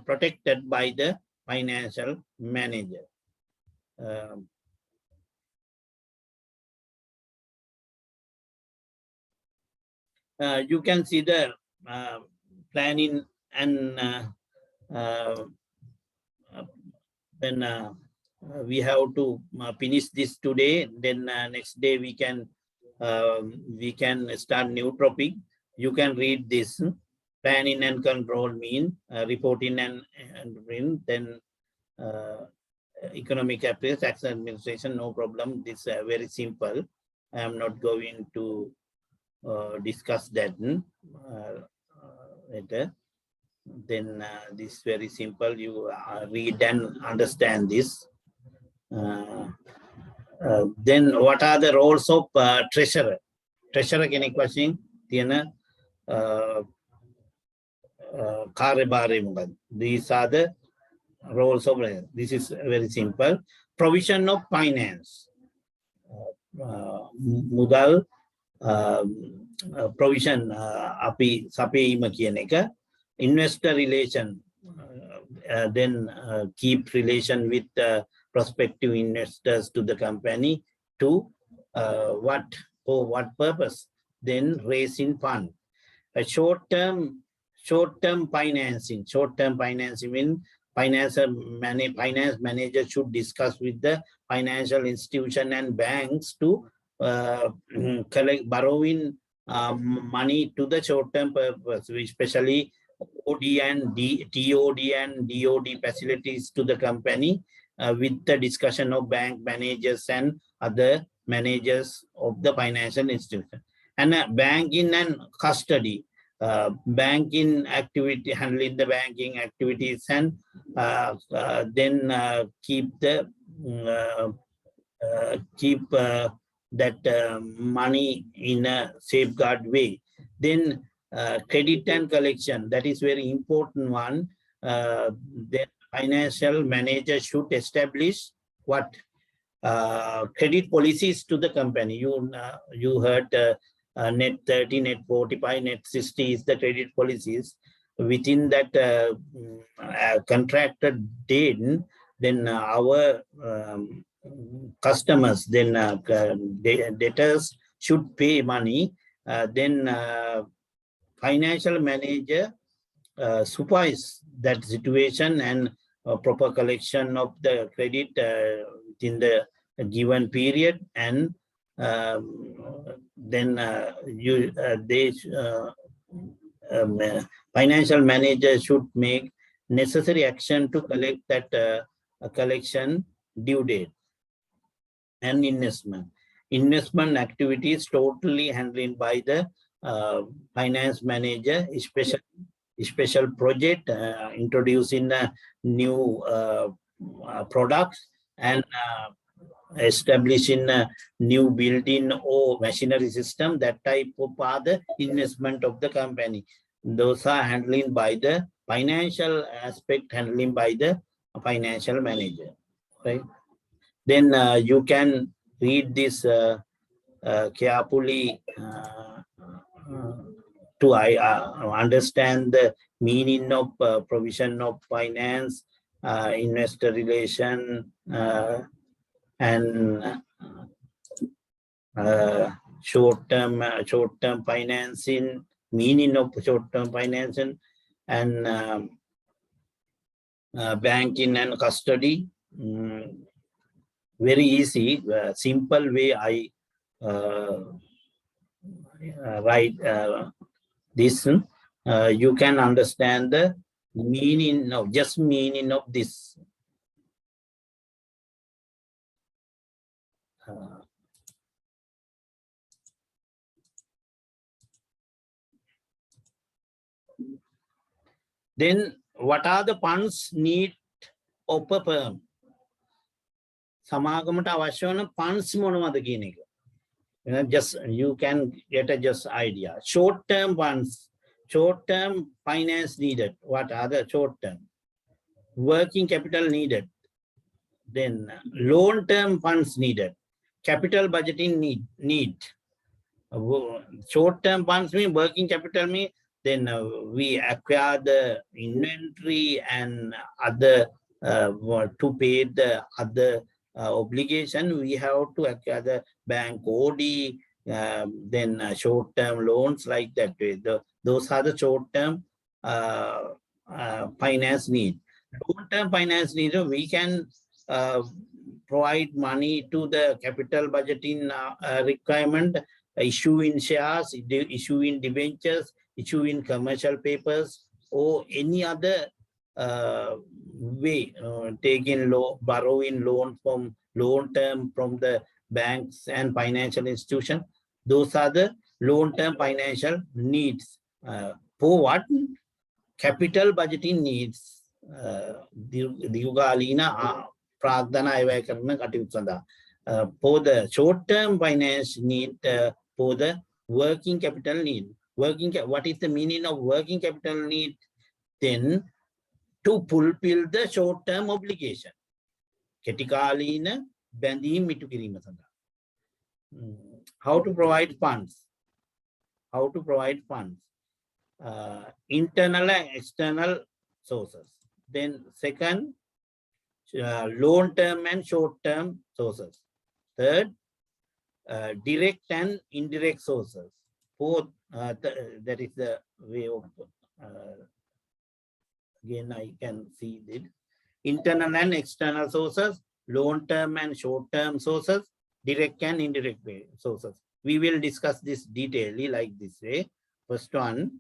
protected by the financial manager. You can see the planning and then we have to finish this today. Then next day we can start new topic. You can read this. Planning and control mean reporting and then economic affairs, tax administration, no problem. This is very simple. I am not going to discuss that later. Then this is very simple. You read and understand this. Then what are the roles of treasurer? Treasurer කෙනෙක් වශයෙන් තියෙන කාර්යභාරය මොකක්ද? These are the roles of this is very simple. Provision of finance. මුදල් provision අපි සපයීම කියන එක. Investor relation, then keep relation with prospective investors to the company to for what purpose? Then raising fund. A short-term financing. Short-term financing means finance manager should discuss with the financial institution and banks to borrowing money to the short-term purpose, especially OD and TOD and DOD facilities to the company with the discussion of bank managers and other managers of the financial institution. And banking and custody, banking activity, handling the banking activities, and then keep that money in a safeguard way. Then credit and collection, that is very important one. The financial manager should establish what credit policies to the company. You heard net 30, net 45, net 60 is the credit policies. Within that contracted date, then our customers, then debtors should pay money. Then financial manager supervise that situation and proper collection of the credit in the given period, and then financial manager should make necessary action to collect that collection due date. And investment activities totally handled by the finance manager, special project introducing new products and establishing a new building or machinery system. That type of other investment of the company, those are handling by the financial aspect, handling by the financial manager, right? Then you can read this carefully to understand the meaning of provision of finance, investor relation, and short-term financing, meaning of short-term financing, and banking and custody. Very easy, simple way I write this. You can understand the meaning of this. Then what are the funds need of a firm? සමාගමට අවශ්‍ය වන funds මොනවද කියන එක. Just you can get a just idea. Short-term funds, short-term finance needed. What are the short-term? Working capital needed. Then long-term funds needed. Capital budgeting need. Short-term funds mean working capital mean then we acquire the inventory and other to pay the other obligation. We have to acquire the bank OD, then short-term loans like that way. Those are the short-term finance need. Long-term finance need, we can provide money to the capital budgeting requirement, issuing shares, issuing debentures, issuing commercial papers, or any other way, taking borrowing loan from long-term from the banks and financial institutions. Those are the long-term financial needs. For what? Capital budgeting needs. For the short-term finance need, for the working capital need. What is the meaning of working capital need? Then to fulfill the short-term obligation. Ketikaalina bandhim mitu kirima sandha. How to provide funds? How to provide funds? Internal and external sources. Then second, long-term and short-term sources. Third, direct and indirect sources. Fourth, that is the way of, again, I can see it. Internal and external sources, long-term and short-term sources, direct and indirect sources. We will discuss this detailedly like this way. First one,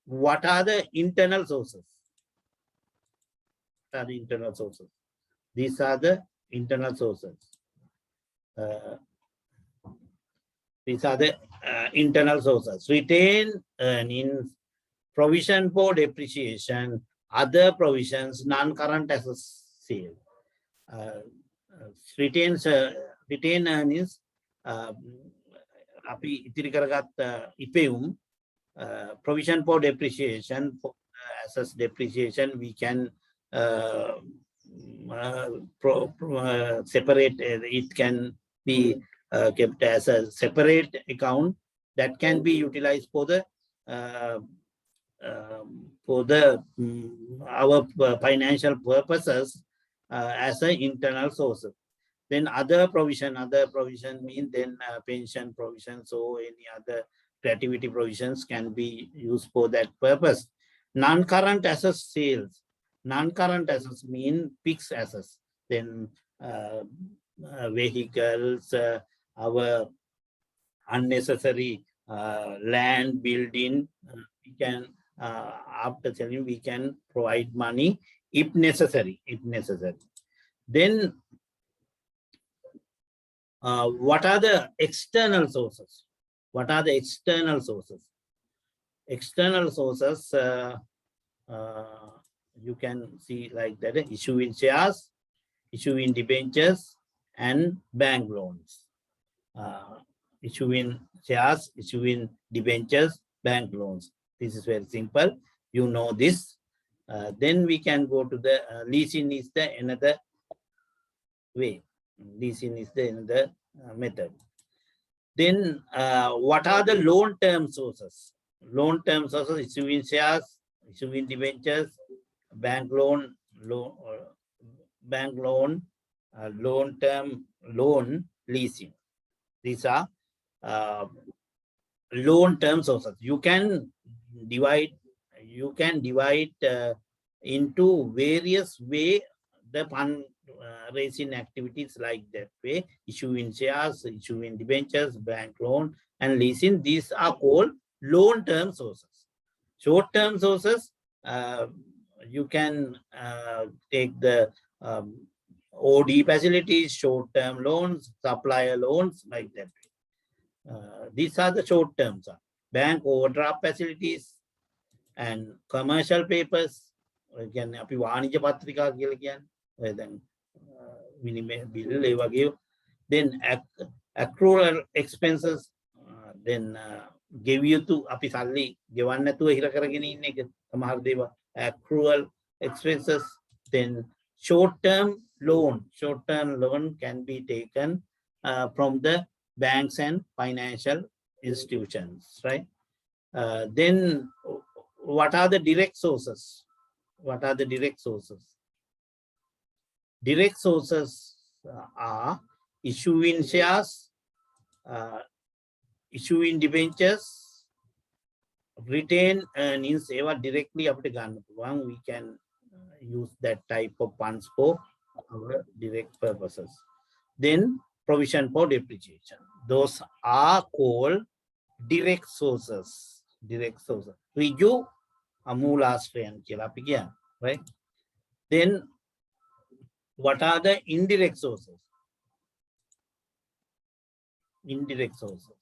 what are the internal sources? What are the internal sources? These are the internal sources. These are the internal sources. Retained earnings, provision for depreciation, other provisions, non-current assets sale. Retained earnings, අපි ඉතිරි කරගත් ඉපෙවුම්, provision for depreciation, for assets depreciation, we can separate, it can be kept as a separate account that can be utilized for the our financial purposes as an internal source. Then other provision mean then pension provision, so any other gratuity provisions can be used for that purpose. Non-current assets sales. Non-current assets mean fixed assets. Then vehicles, our unnecessary land, building, we can after selling we can provide money if necessary. Then what are the external sources? What are the external sources? External sources, you can see like that: issuing shares, issuing debentures, and bank loans. Issuing shares, issuing debentures, bank loans. This is very simple. You know this. Then we can go to the leasing is the another way. Leasing is the another method. Then what are the long-term sources? Long-term sources: issuing shares, issuing debentures, bank loan, long-term loan, leasing. These are long-term sources. You can divide into various way the fund raising activities like that way: issuing shares, issuing debentures, bank loan, and leasing. These are called long-term sources. Short-term sources, you can take the OD facilities, short-term loans, supplier loans, like that. These are the short terms. Bank overdraft facilities and commercial papers. Again, අපි වාණිජ පත්‍රිකා කියලා කියන්නේ. Then විනිමය bill ඒ වගේ. Then accrual expenses. Then give you to අපි සල්ලි ගෙවන්න නැතුව හිර කරගෙන ඉන්න එක සමහර දේවල්. Accrual expenses. Then short-term loan can be taken from the banks and financial institutions, right? Then what are the direct sources? What are the direct sources? Direct sources are issuing shares, issuing debentures, retain earnings. Directly after Ganapurang, we can use that type of funds for our direct purposes. Then provision for depreciation. Those are called direct sources. Direct sources. Riju amulastrayan කියලා අපි කියන්නේ, right? Then what are the indirect sources? Indirect sources.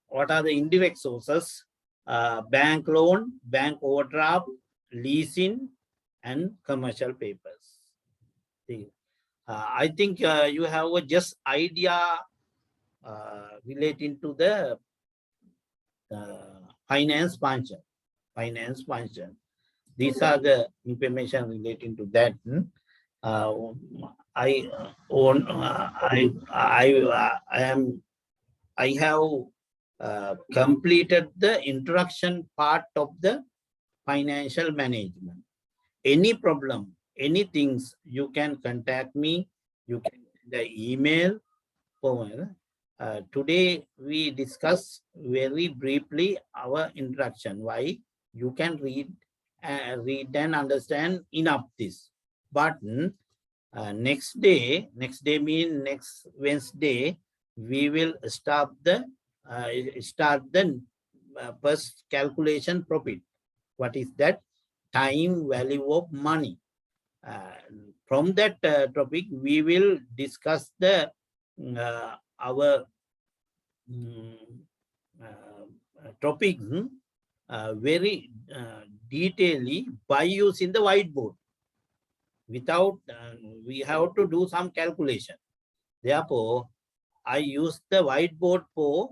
What are the indirect sources? Bank loan, bank overdraft, leasing, and commercial papers. I think you have a just idea relating to the finance function. These are the information relating to that. I have completed the introduction part of the financial management. Any problem, any things, you can contact me. You can send the email. Today we discuss very briefly our introduction. Why? You can read and understand enough this. But next day mean next Wednesday, we will start the first calculation profit. What is that? Time value of money. From that topic, we will discuss the our topic very detailedly by using the whiteboard. Without we have to do some calculation. Therefore, I use the whiteboard for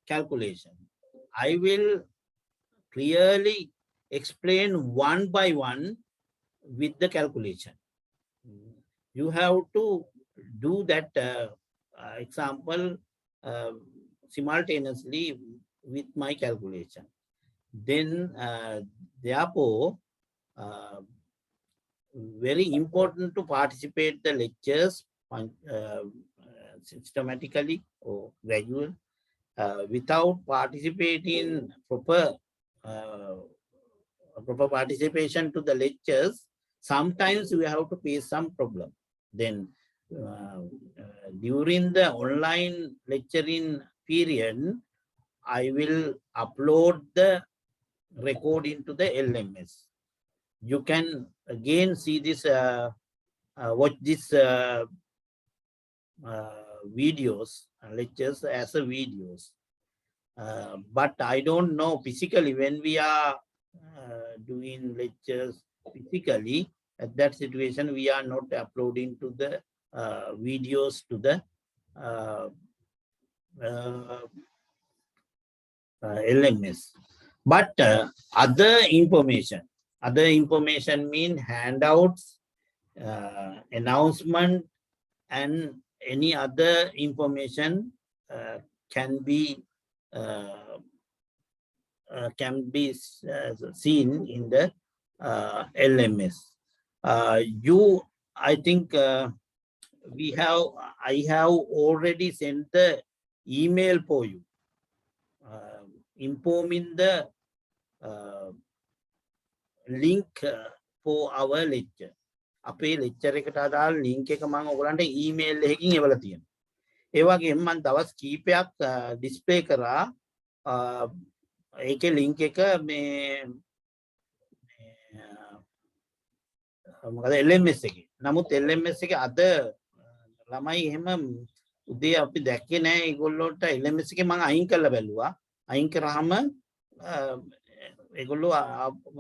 calculation. I will clearly explain one by one with the calculation. You have to do that example simultaneously with my calculation. Then, therefore, very important to participate the lectures systematically or gradual. Without participating proper participation to the lectures, sometimes we have to face some problem. Then during the online lecturing period, I will upload the record into the LMS. You can again see this, watch this videos, lectures as a videos. But I don't know physically when we are doing lectures physically, at that situation, we are not uploading to the videos to the LMS. But other information mean handouts, announcement, and any other information can be seen in the LMS. I think I have already sent the email for you, informing the link for our lecture. අපේ lecture එකට අදාළ link එක මම ඔයගලන්ට email එකකින් එවලා තියෙනවා. ඒ වගේම මම දවස් කීපයක් display කරා ඒකේ link එක මේ මොකද LMS එකේ. නමුත් LMS එකේ අද ළමයි එහෙම උදේ අපි දැක්කේ නැහැ ඒගොල්ලෝට LMS එකේ මම අයින් කරලා බැලුවා. අයින් කරාම ඒගොල්ලෝ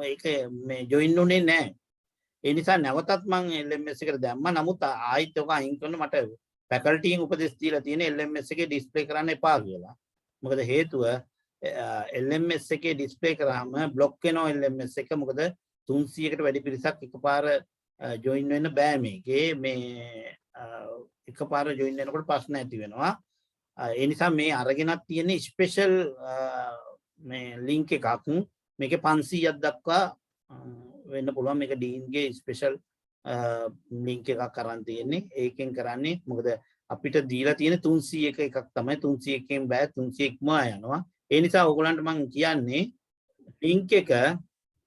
ඒක මේ join උනේ නැහැ. ඒ නිසා නැවතත් මම LMS එකට දැම්මා. නමුත් ආයිත් ඔක අයින් කරන මට faculty එකෙන් උපදෙස් දීලා තියෙන LMS එකේ display කරන්න එපා කියලා. මොකද හේතුව LMS එකේ display කරාම block වෙනවා LMS එක. මොකද 300කට වැඩි පිරිසක් එකපාර join වෙන්න බෑ මේකේ. මේ එකපාර join වෙනකොට ප්‍රශ්න ඇති වෙනවා. ඒ නිසා මේ අරගෙනක් තියෙන special මේ link එකක්. මේකේ 500ක් දක්වා වෙන්න පුළුවන්. මේක ඩීන්ගේ ස්පෙෂල් ලින්ක් එකක් අරන් තියෙන්නේ. ඒකෙන් කරන්නේ මොකද අපිට දීලා තියෙන 300ක එකක් තමයි. 300කින් බෑ 300 ඉක්මවා යනවා. ඒ නිසා ඕගොල්ලන්ට මම කියන්නේ ලින්ක් එක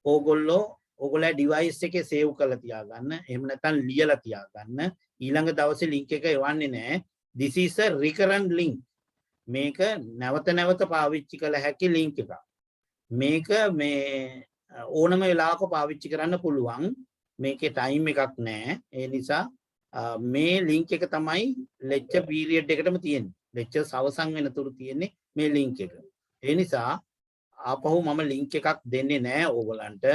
ඕගොල්ලෝ ඩිවයිස් එකේ සේව් කරලා තියාගන්න. එහෙම නැත්නම් ලියලා තියාගන්න. ඊළඟ දවසේ ලින්ක් එක එවන්නේ නැහැ. This is a recurrent link. මේක නැවත නැවත පාවිච්චි කළ හැකි ලින්ක් එකක්. මේක මේ ඕනම වෙලාවක පාවිච්චි කරන්න පුළුවන්. මේකේ ටයිම් එකක් නැහැ. ඒ නිසා මේ ලින්ක් එක තමයි ලෙක්චර් පීරියඩ් එකටම තියෙන්නේ. ලෙක්චර්ස් අවසන් වෙනතුරු තියෙන්නේ මේ ලින්ක් එක. ඒ නිසා ආපහු මම ලින්ක් එකක් දෙන්නේ නැහැ ඕගලන්ට.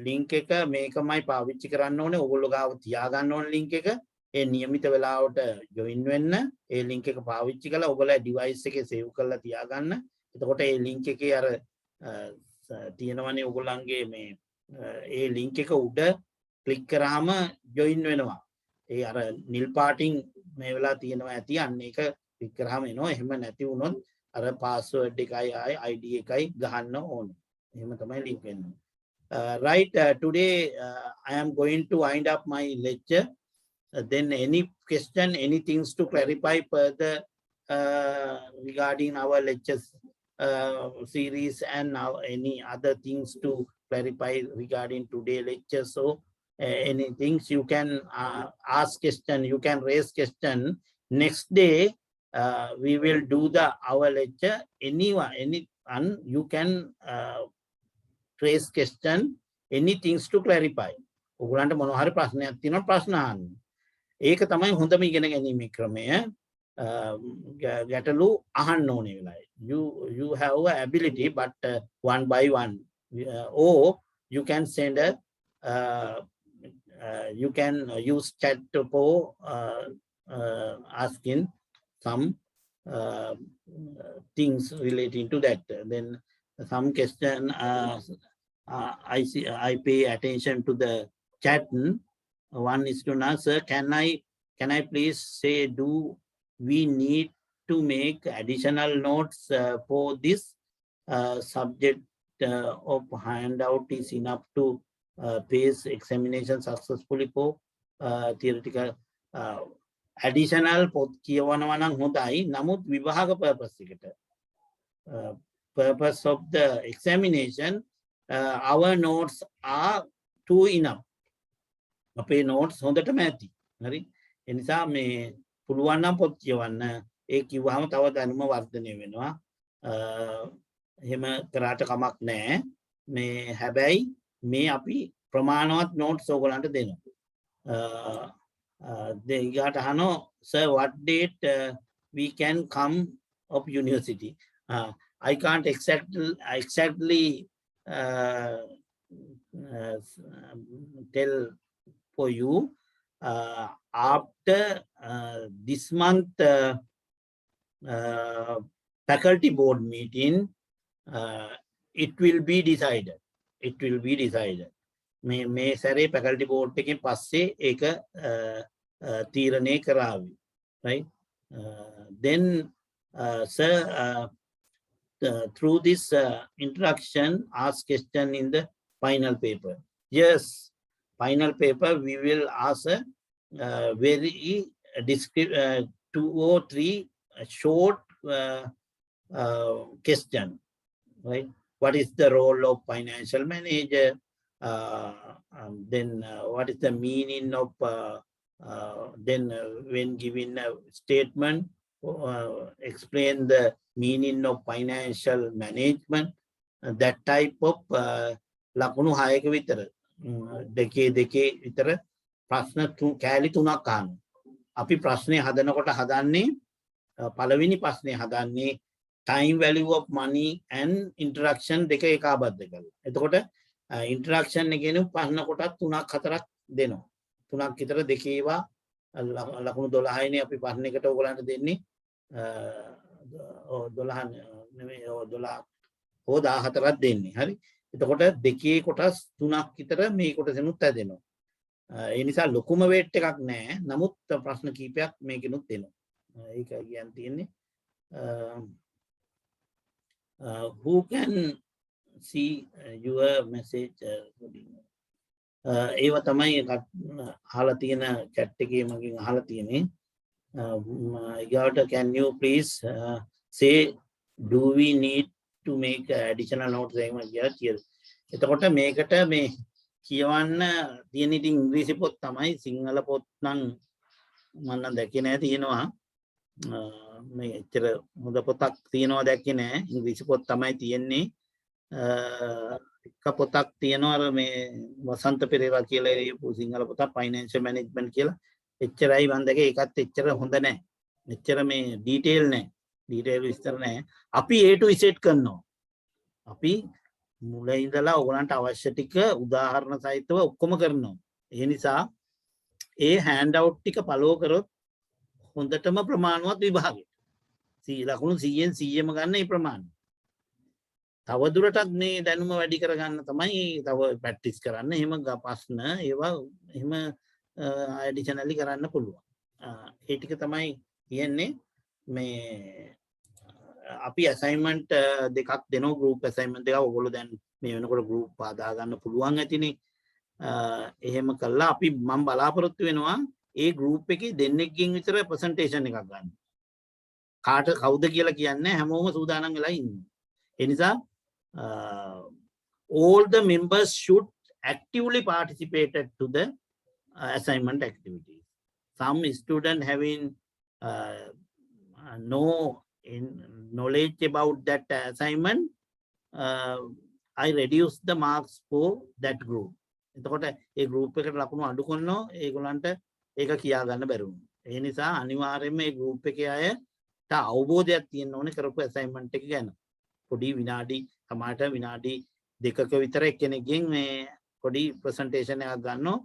ලින්ක් එක මේකමයි පාවිච්චි කරන්න ඕනේ. ඕගොල්ලෝ ගාව තියාගන්න ඕනේ ලින්ක් එක. ඒ નિયમિત වෙලාවට ජොයින් වෙන්න. ඒ ලින්ක් එක පාවිච්චි කරලා ඕගොල්ලෝ ඩිවයිස් එකේ සේව් කරලා තියාගන්න. එතකොට ඒ ලින්ක් එකේ අර තියෙනවනේ ඔයගොල්ලන්ගේ මේ ඒ ලින්ක් එක උඩ ක්ලික් කරාම ජොයින් වෙනවා. ඒ අර නිල් පාටින් මේ වෙලා තියෙනවා ඇති. අන්න ඒක ක්ලික් කරාම එනවා. එහෙම නැති වුණොත් අර පාස්වර්ඩ් එකයි ID එකයි ගහන්න ඕනේ. එහෙම තමයි ලින්ක් වෙන්නේ. Right, today I am going to wind up my lecture. Then any question, any things to clarify further regarding our lectures series and now any other things to clarify regarding today lecture. So anything. You can ask question, you can raise question. Next day, we will do our lecture. Anyone, you can raise question, any things to clarify. ඔයගලන්ට මොනවා හරි ප්‍රශ්නයක් තියෙනවා ප්‍රශ්න අහන්න. ඒක තමයි හොඳම ඉගෙන ගැනීමේ ක්‍රමය. ගැටලු අහන්න ඕනේ වෙලාවයි. You have a ability, but one by one, or you can send a you can use chat for asking some things relating to that. Then some question I pay attention to the chat. One is to answer, can I please say, do we need to make additional notes for this subject of handout is enough to pass examination successfully for theoretical additional පොත් කියවනවා නම් හොඳයි. නමුත් විභාග purpose එකට purpose of the examination our notes are too enough. අපේ notes හොඳටම ඇති. හරි. ඒ නිසා මේ පුළුවන් නම් පොත් කියවන්න. ඒ කිව්වහම තව දැනුම වර්ධනය වෙනවා. එහෙම කරාට කමක් නැහැ. මේ හැබැයි මේ අපි ප්‍රමාණවත් notes ඕගලන්ට දෙනවා. ඊගාට අහනවා, sir, what date we can come of university? I can't exactly tell for you. After this month faculty board meeting, it will be decided. It will be decided. මේ සැරේ faculty board එකෙන් පස්සේ ඒක තීරණය කරાવી. Right? Then sir, through this introduction, ask question in the final paper. Yes, final paper we will ask a very descriptive 2 or 3 short question. Right? What is the role of financial manager? Then what is the meaning of then when giving a statement, explain the meaning of financial management. That type of ලකුණු 6ක විතර දෙකේ විතර ප්‍රශ්න කෑලි 3ක් අහනවා. අපි ප්‍රශ්නේ හදනකොට හදන්නේ පළවෙනි ප්‍රශ්නේ හදන්නේ time value of money and introduction දෙක ඒකාබද්ධ කරලා. එතකොට introduction එකේන ප්‍රශ්න කොටස් 3ක් 4ක් දෙනවා. 3ක් විතර දෙකේවා ලකුණු 12යිනේ අපි ප්‍රශ්නයකට ඕගලන්ට දෙන්නේ. 12 නෙමෙයි 12 හෝ 14ක් දෙන්නේ. හරි. එතකොට දෙකේ කොටස් 3ක් විතර මේ කොටසෙනුත් ඇදෙනවා. ඒ නිසා ලොකුම weight එකක් නැහැ. නමුත් ප්‍රශ්න කීපයක් මේකෙනුත් එනවා. ඒක කියන්න තියෙන්නේ. Who can see your message? ඒව තමයි අහලා තියෙන chat එකේ මගෙන් අහලා තියෙන්නේ. Can you please say, do we need to make additional notes? එතකොට මේකට මේ කියවන්න තියෙන ඉතින් ඉංග්‍රීසි පොත් තමයි. සිංහල පොත් නම් මම නම් දැකේ නැහැ තියෙනවා. මේ ඇත්තට හොඳ පොතක් තියෙනවා දැක්කේ නැහැ. ඉංග්‍රීසි පොත් තමයි තියෙන්නේ. එක පොතක් තියෙනවා අර මේ වසන්ත පෙරේරා කියලා ලියපු සිංහල පොතක් ෆයිනෑන්ෂල් මැනේජ්මන්ට් කියලා. එච්චරයි මම දැකේ. ඒකත් එච්චර හොඳ නැහැ. එච්චර මේ ඩීටේල් නැහැ. ඩීටේල් විස්තර නැහැ. අපි A to Z කරනවා. අපි මුල ඉඳලා ඔයගලන්ට අවශ්‍ය ටික උදාහරණ සහිතව ඔක්කොම කරනවා. ඒ නිසා ඒ හෑන්ඩ් අවුට් ටික ෆලෝ කරොත් හොඳටම ප්‍රමාණවත් විභාගෙට. ලකුණු 100න් 100ම ගන්න ඒ ප්‍රමාණය. තව දුරටත් මේ දැනුම වැඩි කරගන්න තමයි තව ප්‍රැක්ටිස් කරන්න. එහෙම ප්‍රශ්න ඒවා එහෙම ඇඩිෂනලි කරන්න පුළුවන්. ඒ ටික තමයි කියන්නේ. මේ අපි අසයින්මන්ට් දෙකක් දෙනවා. ගෲප් අසයින්මන්ට් දෙකක්. ඔයගොල්ලෝ දැන් මේ වෙනකොට ගෲප් හදා ගන්න පුළුවන් ඇතිනේ. එහෙම කළා අපි මම බලාපොරොත්තු වෙනවා ඒ ගෲප් එකේ දෙන්නෙක්ගෙන් විතර ප්‍රසන්ටේෂන් එකක් ගන්න. කාට කවුද කියලා කියන්නේ හැමෝම සූදානම් වෙලා ඉන්නේ. ඒ නිසා all the members should actively participated to the assignment activities. Some student having no knowledge about that assignment, I reduce the marks for that group. එතකොට ඒ group එකට ලකුණු අඩු කරනවා ඒගොල්ලන්ට ඒක කියා ගන්න බැරුණු. ඒ නිසා අනිවාර්යයෙන්ම මේ group එකේ අයට අවබෝධයක් තියෙන්න ඕනේ කරපු assignment එක ගැන. පොඩි විනාඩි සමහරට විනාඩි දෙකක විතර එක්කෙනෙක්ගෙන් මේ පොඩි presentation එකක් ගන්නවා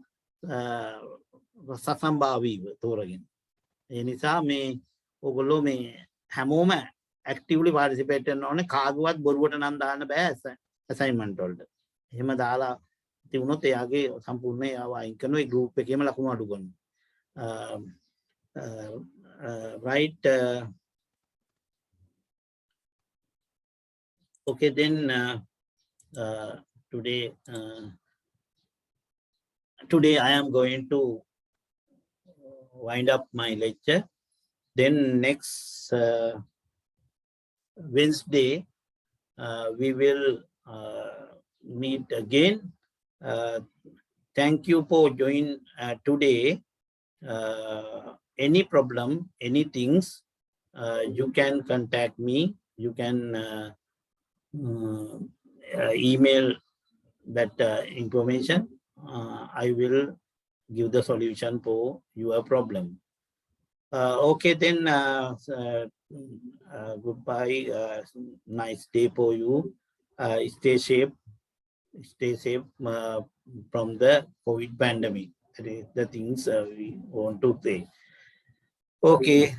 සසම්භාවීව තෝරගෙන. ඒ නිසා මේ ඔයගොල්ලෝ මේ හැමෝම actively participate කරන්න ඕනේ කාගවත් බොරුවට නම් දාන්න බෑ assignment වලට. එහෙම දාලා තිබුණොත් එයාගේ සම්පූර්ණ ඒවා අයින් කරනවා ඒ group එකේම ලකුණු අඩු කරනවා. Right. Okay, then today I am going to wind up my lecture. Then next Wednesday we will meet again. Thank you for joining today. Any problem, any things, you can contact me. You can email that information. I will give the solution for your problem. Okay, then goodbye. Nice day for you. Stay safe. Stay safe from the COVID pandemic. That is the things we want to say. Okay.